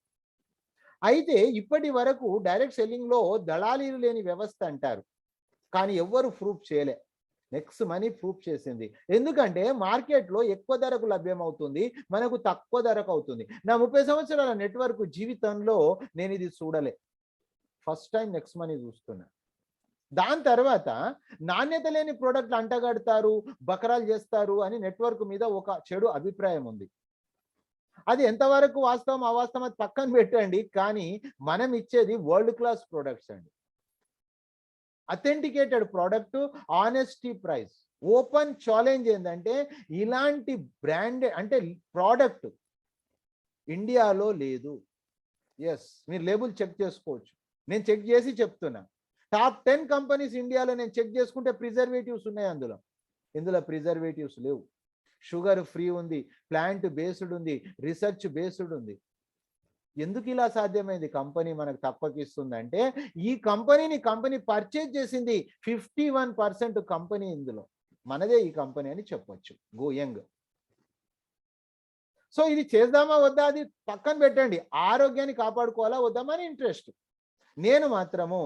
అయితే ఇప్పటి వరకు డైరెక్ట్ సెల్లింగ్లో దళాలీలు లేని వ్యవస్థ అంటారు, కానీ ఎవ్వరు ప్రూఫ్ చేయలే. నెక్స్ట్ మనీ ప్రూఫ్ చేసింది. ఎందుకంటే మార్కెట్లో ఎక్కువ ధరకు లభ్యమవుతుంది, మనకు తక్కువ ధరకు అవుతుంది. నా 30 సంవత్సరాల నెట్వర్క్ జీవితంలో నేను ఇది చూడలే, ఫస్ట్ టైం నెక్స్ట్ మనీ చూస్తున్నా. దాని తర్వాత నాణ్యత లేని ప్రోడక్ట్లు అంటగడతారు, బకరాలు చేస్తారు అని నెట్వర్క్ మీద ఒక చెడు అభిప్రాయం ఉంది. అది ఎంతవరకు వాస్తవం అవాస్తవం అది పక్కన పెట్టండి, కానీ మనం ఇచ్చేది వరల్డ్ క్లాస్ ప్రొడక్ట్స్ అండి. Authenticated product, honesty price. Open challenge ఏంటంటే ఇలాంటి బ్రాండ్ అంటే ప్రోడక్ట్ ఇండియాలో లేదు. ఎస్, మీరు లేబుల్ చెక్ చేసుకోవచ్చు, నేను చెక్ చేసి చెప్తున్నా. టాప్ 10 కంపెనీస్ ఇండియాలో నేను చెక్ చేసుకుంటే ప్రిజర్వేటివ్స్ ఉన్నాయి ఇందులో ప్రిజర్వేటివ్స్ లేవు. షుగర్ ఫ్రీ ఉంది, ప్లాంట్ బేస్డ్ ఉంది, రీసెర్చ్ బేస్డ్ ఉంది. ఎందుకు ఇలా సాధ్యమైంది? కంపెనీ మనకు తక్కువకి ఇస్తుందంటే ఈ కంపెనీ పర్చేజ్ చేసింది 51% కంపెనీ, ఇందులో మనదే ఈ కంపెనీ అని చెప్పొచ్చు, గోయంగ్. సో ఇది చేద్దామా వద్దా అది పక్కన పెట్టండి, ఆరోగ్యాన్ని కాపాడుకోవాలా వద్దా అని ఇంట్రెస్ట్. నేను మాత్రము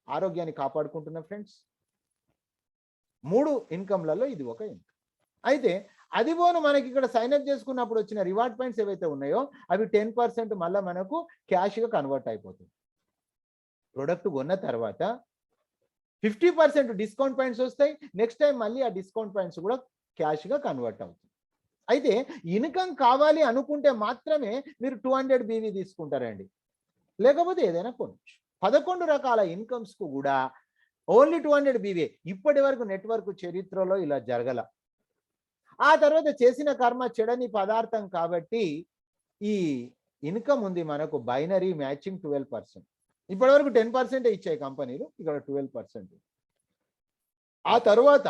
ఆరోగ్యాన్ని కాపాడుకుంటున్నా ఫ్రెండ్స్. 3 ఇన్కమ్లలో ఇది ఒక ఇన్కమ్. అయితే అది పోను మనకి ఇక్కడ సైన్అప్ చేసుకున్నప్పుడు వచ్చిన రివార్డ్ పాయింట్స్ ఏవైతే ఉన్నాయో అవి 10% మళ్ళీ మనకు క్యాష్గా కన్వర్ట్ అయిపోతుంది. ప్రొడక్ట్ కొన్న తర్వాత 50% డిస్కౌంట్ పాయింట్స్ వస్తాయి. నెక్స్ట్ టైం మళ్ళీ ఆ డిస్కౌంట్ పాయింట్స్ కూడా క్యాష్గా కన్వర్ట్ అవుతుంది. అయితే ఇన్కమ్ కావాలి అనుకుంటే మాత్రమే మీరు 200 బీవీ తీసుకుంటారండి, లేకపోతే ఏదైనా కొనవచ్చు. 11 రకాల ఇన్కమ్స్కు కూడా ఓన్లీ 200 బీవీ. ఇప్పటి వరకు నెట్వర్క్ చరిత్రలో ఇలా జరగల. ఆ తర్వాత చేసిన కర్మ చెడని పదార్థం కాబట్టి ఈ ఇన్కమ్ ఉంది మనకు బైనరీ మ్యాచింగ్ 12%. ఇప్పటి వరకు 10% ఇచ్చాయి కంపెనీలు, ఇక్కడ 12%. ఆ తర్వాత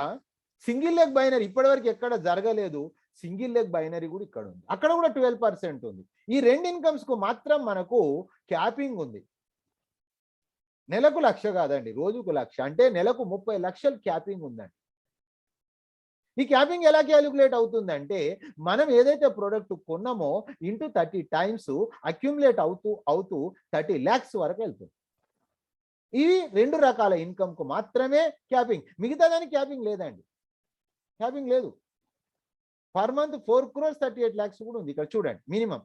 సింగిల్ లెగ్ బైనరీ ఇప్పటి వరకు ఎక్కడ జరగలేదు. సింగిల్ లెగ్ బైనరీ కూడా ఇక్కడ ఉంది, అక్కడ కూడా 12% ఉంది. ఈ రెండు ఇన్కమ్స్ కు మాత్రం మనకు క్యాపింగ్ ఉంది. నెలకు 1,00,000 కాదండి, రోజుకు 1,00,000, అంటే నెలకు 30 లక్షలు క్యాపింగ్ ఉందండి. ఈ క్యాపింగ్ ఎలా క్యాలిక్యులేట్ అవుతుందంటే మనం ఏదైతే ప్రోడక్ట్ కొన్నామో ఇంటూ 30 టైమ్స్ అక్యుములేట్ అవుతూ 30 lakhs వరకు వెళ్తుంది. ఇవి 2 రకాల ఇన్కమ్ కు మాత్రమే క్యాపింగ్. మిగతా దానికి క్యాపింగ్ లేదండి, క్యాపింగ్ లేదు. పర్ మంత్ 4 crores 38 lakhs కూడా ఉంది. ఇక్కడ చూడండి మినిమం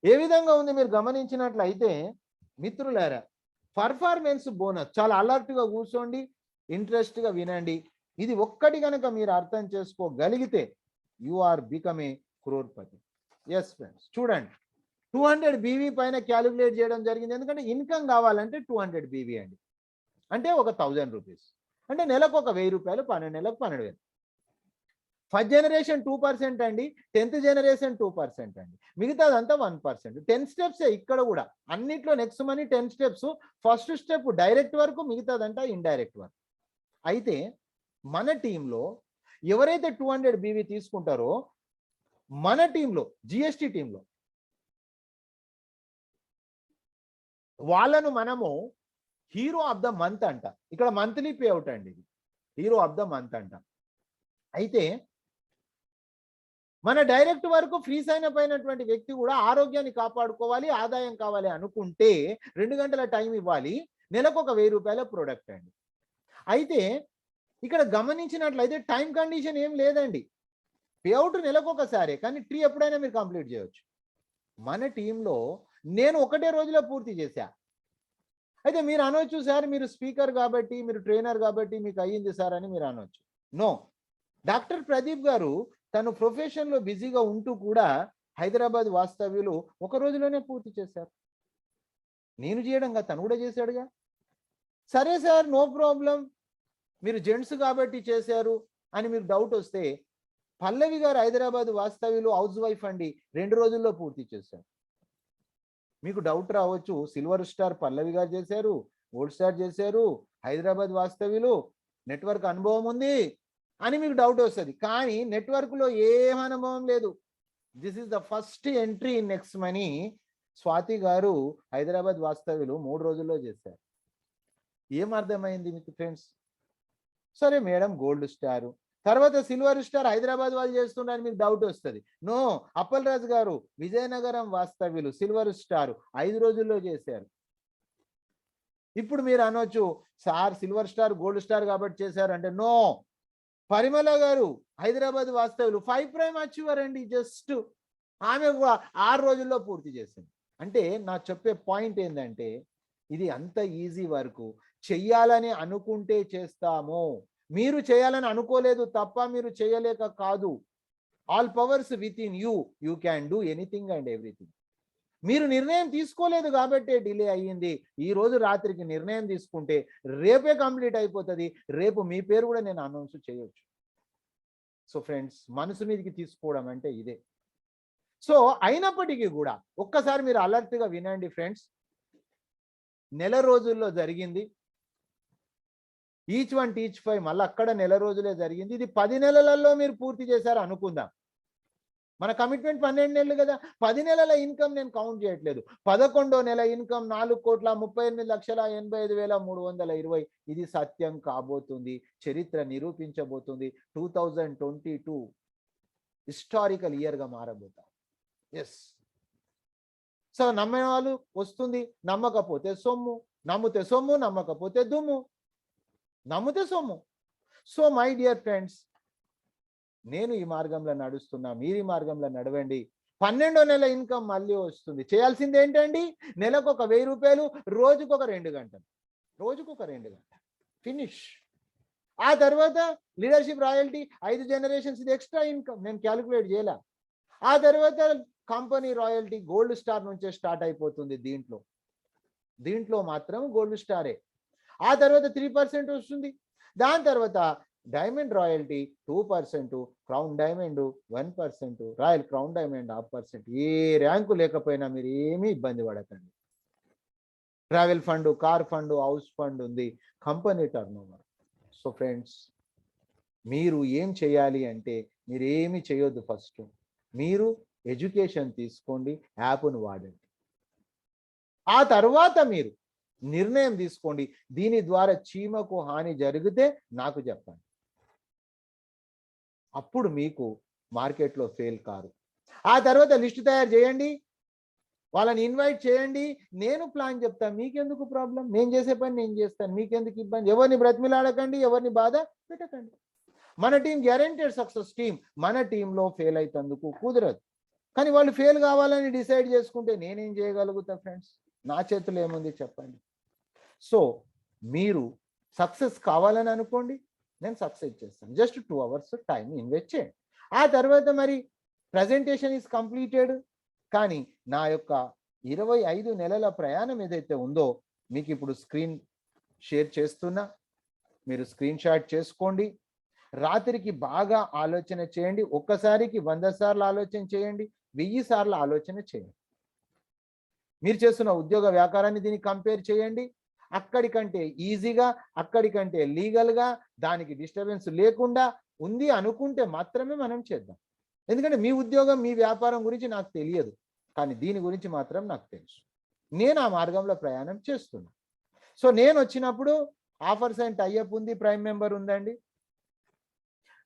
ఏ విధంగా ఉంది మీరు గమనించినట్లయితే మిత్రులారా, పర్ఫార్మెన్స్ బోనస్. చాలా అలర్ట్గా కూర్చోండి, ఇంట్రెస్ట్గా వినండి. ఇది ఒక్కటి కనుక మీరు అర్థం చేసుకోగలిగితే you are become a crorepati. Yes friends, చూడండి 200 బీవీ పైన క్యాలిక్యులేట్ చేయడం జరిగింది. ఎందుకంటే ఇన్కమ్ కావాలంటే 200 బీవీ అండి, అంటే ఒక 1000 రూపీస్, అంటే నెలకు ఒక 1000 రూపాయలు, 12 నెలలకు 12,000. ఫస్ట్ జనరేషన్ 2% అండి, 10th జనరేషన్ 2% అండి, మిగతాదంతా 1%. 10 స్టెప్స్ ఇక్కడ కూడా అన్నిట్లో next money 10 steps. First step direct వరకు, మిగతాదంతా ఇండైరెక్ట్ వరకు. అయితే మన టీంలో ఎవరైతే 200 బీవీ తీసుకుంటారో మన టీంలో జిఎస్టి టీంలో వాళ్ళను మనము హీరో ఆఫ్ ద మంత్ అంట. ఇక్కడ మంత్లీ పే అవుట్ అండి, ఇది హీరో ఆఫ్ ద మంత్ అంట. అయితే మన డైరెక్ట్ వరకు ఫ్రీ సైన్ అప్ అయినటువంటి వ్యక్తి కూడా ఆరోగ్యాన్ని కాపాడుకోవాలి, ఆదాయం కావాలి అనుకుంటే 2 గంటల టైం ఇవ్వాలి, నెలకు ఒక 1000 రూపాయల ప్రోడక్ట్ అండి. అయితే ఇక్కడ గమనించినట్లయితే టైం కండిషన్ ఏం లేదండి, పేఅవుట్ నెలకు ఒకసారి, కానీ ట్రీ ఎప్పుడైనా మీరు కంప్లీట్ చేయవచ్చు. మన టీంలో నేను ఒకటే రోజులో పూర్తి చేశా. అయితే మీరు అనవచ్చు, సార్ మీరు స్పీకర్ కాబట్టి, మీరు ట్రైనర్ కాబట్టి మీకు అయ్యింది సార్ అని మీరు అనవచ్చు. నో, డాక్టర్ ప్రదీప్ గారు తను ప్రొఫెషన్లో బిజీగా ఉంటూ కూడా హైదరాబాద్ వాస్తవ్యులు ఒక రోజులోనే పూర్తి చేశారు. నేను చేయడంగా తను కూడా చేశాడుగా. సరే సార్, నో ప్రాబ్లం, మీరు జెంట్స్ కాబట్టి చేశారు అని మీకు డౌట్ వస్తే, పల్లవి గారు హైదరాబాద్ వాస్తవ్యులు హౌస్ వైఫ్ అండి, 2 రోజుల్లో పూర్తి చేశారు. మీకు డౌట్ రావచ్చు, సిల్వర్ స్టార్ పల్లవి గారు చేశారు, గోల్డ్ స్టార్ చేశారు, హైదరాబాద్ వాస్తవ్యులు నెట్వర్క్ అనుభవం ఉంది అని మీకు డౌట్ వస్తుంది. కానీ నెట్వర్క్లో ఏం అనుభవం లేదు. This is the first entry in next money. Swathi గారు హైదరాబాద్ వాస్తవ్యులు 3 రోజుల్లో చేశారు. ఏం అర్థమైంది మీకు ఫ్రెండ్స్? సరే మేడం, గోల్డ్ స్టార్ తర్వాత సిల్వర్ స్టార్ హైదరాబాద్ వాళ్ళు చేస్తున్నారని మీకు డౌట్ వస్తుంది. నో, అప్పల్ రాజు గారు విజయనగరం వాస్తవ్యులు సిల్వర్ స్టార్ 5 రోజుల్లో చేశారు. ఇప్పుడు మీరు అనొచ్చు, sir silver star gold star కాబట్టి చేశారు అంటే, నో, పరిమళ గారు హైదరాబాద్ వాస్తవ్యులు 5 ప్రైమ్ అచీవర్ అండి, జస్ట్ ఆమె 6 రోజుల్లో పూర్తి చేసింది. అంటే నా చెప్పే పాయింట్ ఏంటంటే, ఇది అంత ఈజీ వరకు చెయ్యాలని అనుకుంటే చేస్తాము. మీరు చేయాలని అనుకోలేదు తప్ప మీరు చేయలేక కాదు. All powers with in you, you can do anything and everything. మీరు నిర్ణయం తీసుకోలేదు కాబట్టే డిలే అయ్యింది. ఈ రోజు రాత్రికి నిర్ణయం తీసుకుంటే రేపే కంప్లీట్ అయిపోతుంది. రేపు మీ పేరు కూడా నేను అనౌన్స్ చేయొచ్చు. సో ఫ్రెండ్స్, మనసు మీదకి తీసుకోవడం అంటే ఇదే. సో అయినప్పటికీ కూడా ఒక్కసారి మీరు అలర్ట్గా వినండి ఫ్రెండ్స్. నెల రోజుల్లో జరిగింది, ఈచ్ 1 టీచ్ 5, మళ్ళీ అక్కడ నెల రోజులే జరిగింది. ఇది 10 నెలలలో మీరు పూర్తి చేశారు అనుకుందాం. మన కమిట్మెంట్ 12 నెలలు కదా. 10 నెలల ఇన్కమ్ నేను కౌంట్ చేయట్లేదు. 11వ నెల ఇన్కమ్ 4,38,85,320. ఇది సత్యం కాబోతుంది, చరిత్ర నిరూపించబోతుంది. 2022 హిస్టారికల్ ఇయర్గా మారబోతాం. ఎస్. సో నమ్మిన వాళ్ళు వస్తుంది, నమ్మకపోతే సొమ్ము, నమ్మితే సొమ్ము, నమ్మకపోతే దుమ్ము, నమ్మితే సొమ్ము. సో మై డియర్ ఫ్రెండ్స్, నేను ఈ మార్గంలో నడుస్తున్నా, మీరు ఈ మార్గంలో నడవండి. 12వ నెల ఇన్కమ్ మళ్ళీ వస్తుంది. చేయాల్సింది ఏంటండి? నెలకు ఒక 1000 రూపాయలు, రోజుకు ఒక 2 గంటలు, రోజుకు ఒక 2 గంటలు, ఫినిష్. ఆ తర్వాత లీడర్షిప్ రాయల్టీ 5 జనరేషన్స్, ఇది ఎక్స్ట్రా ఇన్కమ్, నేను క్యాలిక్యులేట్ చేయాల. ఆ తర్వాత కంపెనీ రాయల్టీ గోల్డ్ స్టార్ నుంచే స్టార్ట్ అయిపోతుంది. దీంట్లో మాత్రం గోల్డ్ స్టారే. ఆ తర్వాత 3% వస్తుంది. దాని తర్వాత diamond royalty 2%, crown diamond 1%, royal crown diamond 0.5%. ఏ ర్యాంకు లేకపోయినా మీరు ఏమీ ఇబ్బంది పడకండి. Travel fund, car fund, house fund ఉంది, కంపెనీ టర్నోవర్. సో ఫ్రెండ్స్, మీరు ఏం చేయాలి అంటే మీరు ఏమి చేయొద్దు. ఫస్ట్ మీరు ఎడ్యుకేషన్ తీసుకోండి, యాప్ను వాడండి. ఆ తర్వాత మీరు నిర్ణయం తీసుకోండి. దీని ద్వారా చీమకు హాని జరిగితే నాకు చెప్పండి. అప్పుడు మీకు మార్కెట్లో ఫెయిల్ కారు. ఆ తర్వాత లిస్ట్ తయారు చేయండి, వాళ్ళని ఇన్వైట్ చేయండి. నేను ప్లాన్ చెప్తాను, మీకెందుకు ప్రాబ్లం? నేను చేసే పని నేను చేస్తాను, మీకెందుకు ఇబ్బంది? ఎవరిని బ్రతిమిలాడకండి, ఎవరిని బాధ పెట్టకండి. మన టీం గ్యారెంటెడ్ సక్సెస్ టీం. మన టీంలో ఫెయిల్ అయితందుకు కుదరదు. కానీ వాళ్ళు ఫెయిల్ కావాలని డిసైడ్ చేసుకుంటే నేనేం చేయగలుగుతా ఫ్రెండ్స్? నా చేతిలో ఏముంది చెప్పండి? సో మీరు సక్సెస్ కావాలని అనుకోండి, నేను సక్సెస్ చేస్తాను. జస్ట్ 2 hours టైం ఇన్వెస్ట్ చేయండి. ఆ తర్వాత మరి ప్రజెంటేషన్ ఈజ్ కంప్లీటెడ్. కానీ నా యొక్క 25 నెలల ప్రయాణం ఏదైతే ఉందో మీకు ఇప్పుడు స్క్రీన్ షేర్ చేస్తున్నా, మీరు స్క్రీన్ షాట్ చేసుకోండి. రాత్రికి బాగా ఆలోచన చేయండి. ఒక్కసారికి 100 సార్లు ఆలోచన చేయండి, 1000 సార్లు ఆలోచన చేయండి. మీరు చేస్తున్న ఉద్యోగ వ్యాపారాన్ని దీనికి కంపేర్ చేయండి. అక్కడికంటే ఈజీగా, అక్కడికంటే లీగల్గా, దానికి డిస్టర్బెన్స్ లేకుండా ఉంది అనుకుంటే మాత్రమే మనం చేద్దాం. ఎందుకంటే మీ ఉద్యోగం, మీ వ్యాపారం గురించి నాకు తెలియదు, కానీ దీని గురించి మాత్రం నాకు తెలుసు. నేను ఆ మార్గంలో ప్రయాణం చేస్తున్నా. సో నేను వచ్చినప్పుడు ఆఫర్స్ అండ్ టైఅప్ ఉంది, ప్రైమ్ మెంబర్ ఉందండి.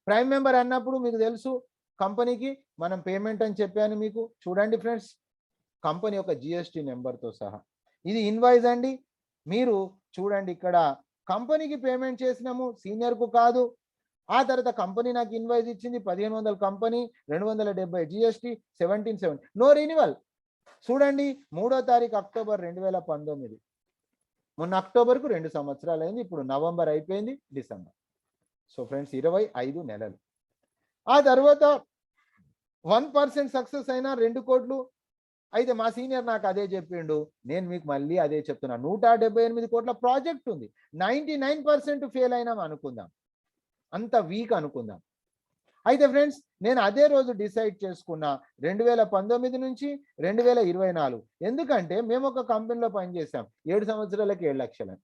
ప్రైమ్ మెంబర్ అన్నప్పుడు మీకు తెలుసు, కంపెనీకి మనం పేమెంట్ అని చెప్పాను మీకు. చూడండి ఫ్రెండ్స్, కంపెనీ యొక్క జిఎస్టీ నెంబర్తో సహా ఇది ఇన్వాయిస్ అండి. మీరు చూడండి, ఇక్కడ కంపెనీకి పేమెంట్ చేసినాము, సీనియర్కు కాదు. ఆ తర్వాత కంపెనీ నాకు ఇన్వాయిస్ ఇచ్చింది 1500 కంపెనీ, 270 జిఎస్టీ, 1770 నో రినివల్. చూడండి, 3వ తారీఖు అక్టోబర్ 2019. మొన్న అక్టోబర్కు 2 సంవత్సరాలు అయింది. ఇప్పుడు నవంబర్ అయిపోయింది, డిసెంబర్. సో ఫ్రెండ్స్, 25 నెలలు. ఆ తర్వాత 1% సక్సెస్ అయినా 2 కోట్లు. అయితే మా సీనియర్ నాకు అదే చెప్పిండు, నేను మీకు మళ్ళీ అదే చెప్తున్నా. 178 కోట్ల ప్రాజెక్ట్ ఉంది, 99% ఫెయిల్ అయినాం అనుకుందాం, అంత వీక్ అనుకుందాం. అయితే ఫ్రెండ్స్, నేను అదే రోజు డిసైడ్ చేసుకున్నా 2019 నుంచి 2024. ఎందుకంటే మేము ఒక కంపెనీలో పనిచేసాం 7 సంవత్సరాలకి 7 లక్షలు.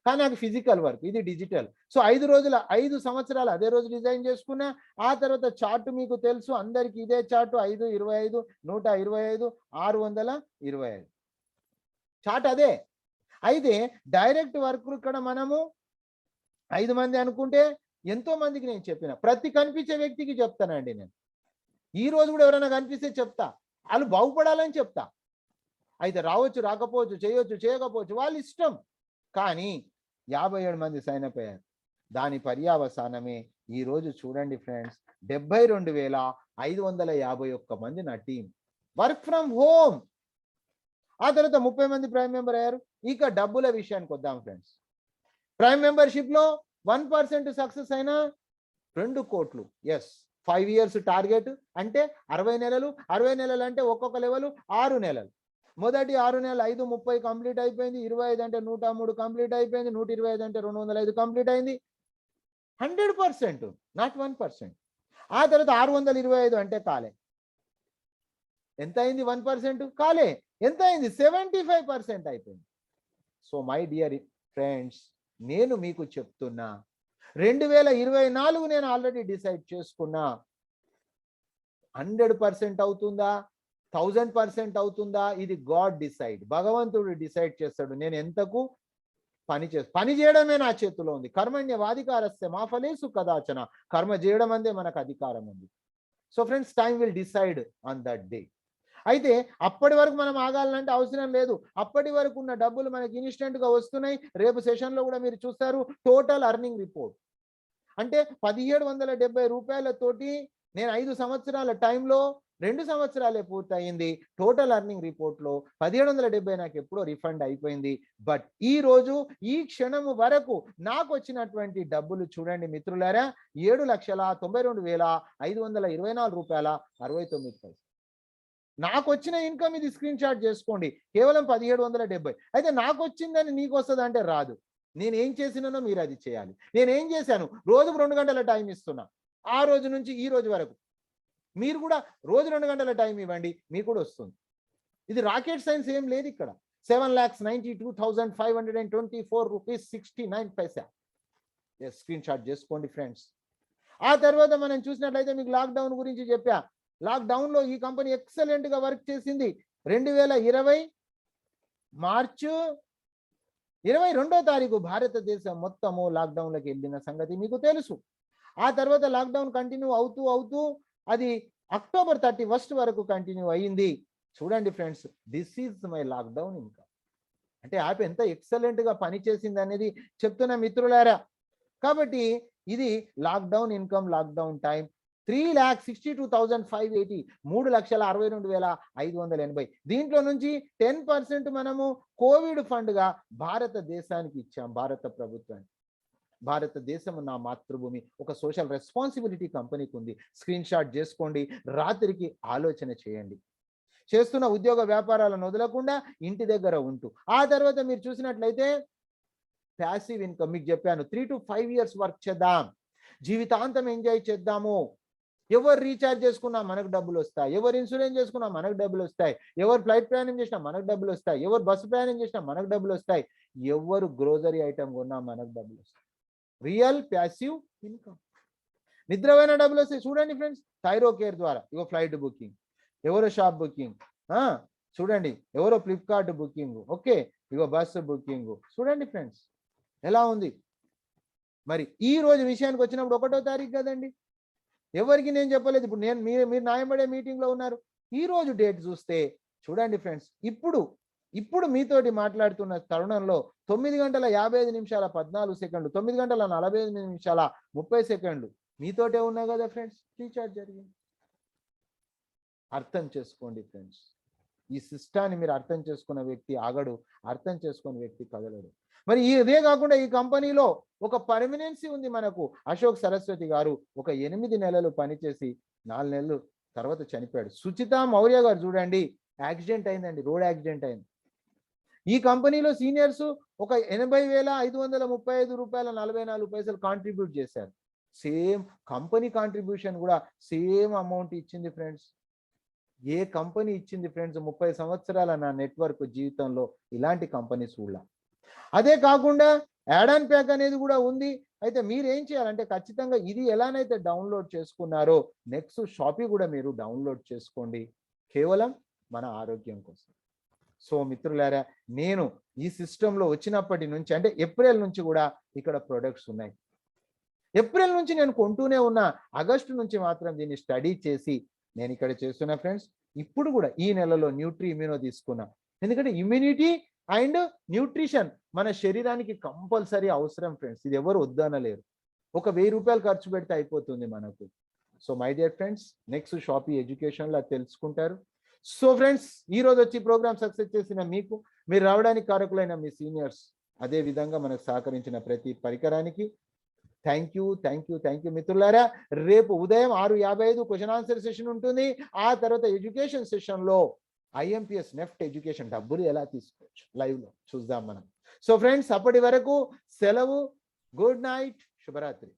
కానీ నాకు ఫిజికల్ వర్క్, ఇది డిజిటల్. సో 5 సంవత్సరాలు అదే రోజు డిజైన్ చేసుకున్నా. ఆ తర్వాత చార్ట్ మీకు తెలుసు అందరికి, ఇదే చార్ట్ 5, 25, 125, 625 చార్ట్ అదే. అయితే డైరెక్ట్ వర్క్ ఇక్కడ మనము 5 మంది అనుకుంటే ఎంతో మందికి నేను చెప్పిన, ప్రతి కనిపించే వ్యక్తికి చెప్తానండి నేను. ఈ రోజు కూడా ఎవరైనా కనిపిస్తే చెప్తా, వాళ్ళు బాగుపడాలని చెప్తా. అయితే రావచ్చు, రాకపోవచ్చు, చేయొచ్చు, చేయకపోవచ్చు, వాళ్ళ ఇష్టం. కానీ 57 మంది సైన్ అప్ అయ్యారు. దాని పర్యావసానమే ఈరోజు చూడండి ఫ్రెండ్స్, 72,551 మంది నా టీం వర్క్ ఫ్రమ్ హోమ్. ఆ తర్వాత 30 మంది ప్రైమ్ మెంబర్ అయ్యారు. ఇక డబ్బుల విషయానికి వద్దాం ఫ్రెండ్స్. ప్రైమ్ మెంబర్షిప్లో 1% సక్సెస్ అయినా 2 కోట్లు. ఎస్, 5 years టార్గెట్ అంటే 60 నెలలు. 60 నెలలు అంటే ఒక్కొక్క లెవెల్ 6 నెలలు. మొదటి 6 నెలలు 530 కంప్లీట్ అయిపోయింది. 25 అంటే 103 కంప్లీట్ అయిపోయింది. 125 అంటే 205 కంప్లీట్ అయింది. 100%, నాట్ 1%. ఆ తర్వాత 625 అంటే కాలే. ఎంత అయింది? 1% కాలే. ఎంత అయింది? 75% అయిపోయింది. సో మై డియర్ ఫ్రెండ్స్, నేను మీకు చెప్తున్నా, 2024 నేను ఆల్రెడీ డిసైడ్ చేసుకున్నా. 100% అవుతుందా, 1000% అవుతుందా, ఇది గాడ్ డిసైడ్, భగవంతుడు డిసైడ్ చేస్తాడు. నేను ఎంతకు పని చేయడమే నా చేతిలో ఉంది. కర్మణ్యవాధికారస్య మా ఫలేషు కదాచన. కర్మ చేయడం అందే మనకు అధికారం ఉంది. So friends, time will decide on that day. అయితే అప్పటి వరకు మనం ఆగాలంటే అవసరం లేదు. అప్పటి వరకు ఉన్న డబ్బులు మనకి ఇన్స్టెంట్గా వస్తున్నాయి. రేపు సెషన్లో కూడా మీరు చూస్తారు టోటల్ అర్నింగ్ రిపోర్ట్. అంటే 1770 రూపాయలతోటి నేను 5 సంవత్సరాల టైంలో 2 సంవత్సరాలే పూర్తయింది. టోటల్ అర్నింగ్ రిపోర్ట్లో 1770 నాకు ఎప్పుడో రిఫండ్ అయిపోయింది. బట్ ఈ రోజు ఈ క్షణము వరకు నాకు వచ్చినటువంటి డబ్బులు చూడండి మిత్రులారా, 7,92,524 రూపాయల 69 నాకు వచ్చిన ఇన్కమ్. ఇది స్క్రీన్ షాట్ చేసుకోండి. కేవలం 1770. అయితే నాకు వచ్చిందని నీకు వస్తుంది అంటే రాదు. నేను ఏం చేసినానో మీరు అది చేయాలి. నేను ఏం చేశాను, రోజుకు 2 గంటల టైం ఇస్తున్నా. ఆ రోజు నుంచి ఈ రోజు వరకు మీరు కూడా రోజు 2 గంటల టైం ఇవ్వండి, మీకు కూడా వస్తుంది. ఇది రాకెట్ సైన్స్ ఏం లేదు ఇక్కడ. 7,92,524 రూపీస్ 69 పైసా. స్క్రీన్ షాట్ చేసుకోండి ఫ్రెండ్స్. ఆ తర్వాత మనం చూసినట్లయితే మీకు లాక్డౌన్ గురించి చెప్పా. లాక్డౌన్లో ఈ కంపెనీ ఎక్సలెంట్గా వర్క్ చేసింది. 2020 మార్చు 22వ తారీఖు భారతదేశం మొత్తము లాక్డౌన్లోకి వెళ్ళిన సంగతి మీకు తెలుసు. ఆ తర్వాత లాక్డౌన్ కంటిన్యూ అవుతూ అది అక్టోబర్ 31 వరకు కంటిన్యూ అయ్యింది. చూడండి friends, this is my lockdown income. అంటే యాప్ ఎంత ఎక్సలెంట్గా పనిచేసింది అనేది చెప్తున్న మిత్రులారా. కాబట్టి ఇది లాక్డౌన్ ఇన్కమ్, లాక్డౌన్ టైం 3,62,580, 3,62,580. దీంట్లో నుంచి 10% మనము కోవిడ్ ఫండ్గా భారతదేశానికి ఇచ్చాం, భారత ప్రభుత్వానికి. భారతదేశం నా మాతృభూమి, ఒక సోషల్ రెస్పాన్సిబిలిటీ కంపెనీకి ఉంది. స్క్రీన్ షాట్ చేసుకోండి, రాత్రికి ఆలోచన చేయండి. చేస్తున్న ఉద్యోగ వ్యాపారాలను వదలకుండా ఇంటి దగ్గర ఉంటూ. ఆ తర్వాత మీరు చూసినట్లయితే ప్యాసివ్ ఇన్కమ్ మీకు చెప్పాను. 3 to 5 years వర్క్ చేద్దాం, జీవితాంతం ఎంజాయ్ చేద్దాము. ఎవరు రీఛార్జ్ చేసుకున్నా మనకు డబ్బులు వస్తాయి, ఎవరు ఇన్సూరెన్స్ చేసుకున్నా మనకు డబ్బులు వస్తాయి, ఎవరు ఫ్లైట్ ప్రయాణం చేసినా మనకు డబ్బులు వస్తాయి, ఎవరు బస్సు ప్రయాణం చేసినా మనకు డబ్బులు వస్తాయి, ఎవరు గ్రోసరీ ఐటమ్ కొన్నా మనకు డబ్బులు వస్తాయి. Real passive income. నిద్రపోయిన డబ్బులు వస్తాయి. చూడండి ఫ్రెండ్స్, థైరో కేర్ ద్వారా ఇగో ఫ్లైట్ బుకింగ్, ఎవరో షాప్ బుకింగ్, చూడండి ఎవరో ఫ్లిప్కార్ట్ బుకింగ్, ఓకే ఇగో బస్సు బుకింగ్. చూడండి ఫ్రెండ్స్ ఎలా ఉంది. మరి ఈ రోజు విషయానికి వచ్చినప్పుడు 1వ తారీఖు కదండి, ఎవరికి నేను చెప్పలేదు. ఇప్పుడు నేను మీరు న్యాయపడే మీటింగ్లో ఉన్నారు. ఈ రోజు డేట్ చూస్తే చూడండి ఫ్రెండ్స్, ఇప్పుడు మీతోటి మాట్లాడుతున్న తరుణంలో 9:55:14, 9:45:30 మీతోటే ఉన్నా కదా ఫ్రెండ్స్. రీఛార్జ్ జరిగింది. అర్థం చేసుకోండి ఫ్రెండ్స్, ఈ సిస్టాన్ని మీరు అర్థం చేసుకున్న వ్యక్తి ఆగడు, అర్థం చేసుకున్న వ్యక్తి కదలడు. మరి ఇదే కాకుండా ఈ కంపెనీలో ఒక పర్మనెన్సీ ఉంది మనకు. అశోక్ సరస్వతి గారు ఒక 8 నెలలు పనిచేసి 4 నెలలు తర్వాత చనిపోయాడు. సుచితా మౌర్య గారు చూడండి, యాక్సిడెంట్ అయిందండి, రోడ్ యాక్సిడెంట్ అయింది. ఈ కంపెనీలో సీనియర్స్ ఒక 80,535 రూపాయల 44 కాంట్రిబ్యూట్ చేశారు. సేమ్ కంపెనీ కాంట్రిబ్యూషన్ కూడా సేమ్ అమౌంట్ ఇచ్చింది ఫ్రెండ్స్. ఏ కంపెనీ ఇచ్చింది ఫ్రెండ్స్? 30 సంవత్సరాల నా నెట్వర్క్ జీవితంలో ఇలాంటి కంపెనీస్ కూడా. అదే కాకుండా యాడ్ అండ్ ప్యాక్ అనేది కూడా ఉంది. అయితే మీరు ఏం చేయాలంటే ఖచ్చితంగా ఇది ఎలానైతే డౌన్లోడ్ చేసుకున్నారో నెక్స్ట్ షాపీ కూడా మీరు డౌన్లోడ్ చేసుకోండి, కేవలం మన ఆరోగ్యం కోసం. సో మిత్రులారా, నేను ఈ సిస్టంలో వచ్చినప్పటి నుంచి అంటే ఏప్రిల్ నుంచి కూడా ఇక్కడ ప్రొడక్ట్స్ ఉన్నాయి. ఏప్రిల్ నుంచి నేను కొంటూనే ఉన్నా, ఆగస్టు నుంచి మాత్రం దీన్ని స్టడీ చేసి నేను ఇక్కడ చేస్తున్నా ఫ్రెండ్స్. ఇప్పుడు కూడా ఈ నెలలో న్యూట్రీ ఇమ్యూనో తీసుకున్నా, ఎందుకంటే ఇమ్యూనిటీ అండ్ న్యూట్రిషన్ మన శరీరానికి కంపల్సరీ అవసరం ఫ్రెండ్స్. ఇది ఎవరు వద్దనలేరు. ఒక 1000 రూపాయలు ఖర్చు పెడితే అయిపోతుంది మనకు. So my dear friends, next షాపీ ఎడ్యుకేషన్లో తెలుసుకుంటారు. సో ఫ్రెండ్స్, ఈ రోజు వచ్చి ప్రోగ్రామ్ సక్సెస్ చేసిన మీకు, మీరు రావడానికి కారకులైన మీ సీనియర్స్, అదే విధంగా మనకు సహకరించిన ప్రతి పరికరానికి థ్యాంక్ యూ మిత్రులారా. రేపు ఉదయం 6:55 క్వశ్చన్ ఆన్సర్ సెషన్ ఉంటుంది. ఆ తర్వాత ఎడ్యుకేషన్ సెషన్లో IMPS నెఫ్ట్ ఎడ్యుకేషన్ డబ్బులు ఎలా తీసుకోవచ్చు లైవ్లో చూద్దాం మనం. సో ఫ్రెండ్స్, అప్పటి వరకు సెలవు. Good night, శుభరాత్రి.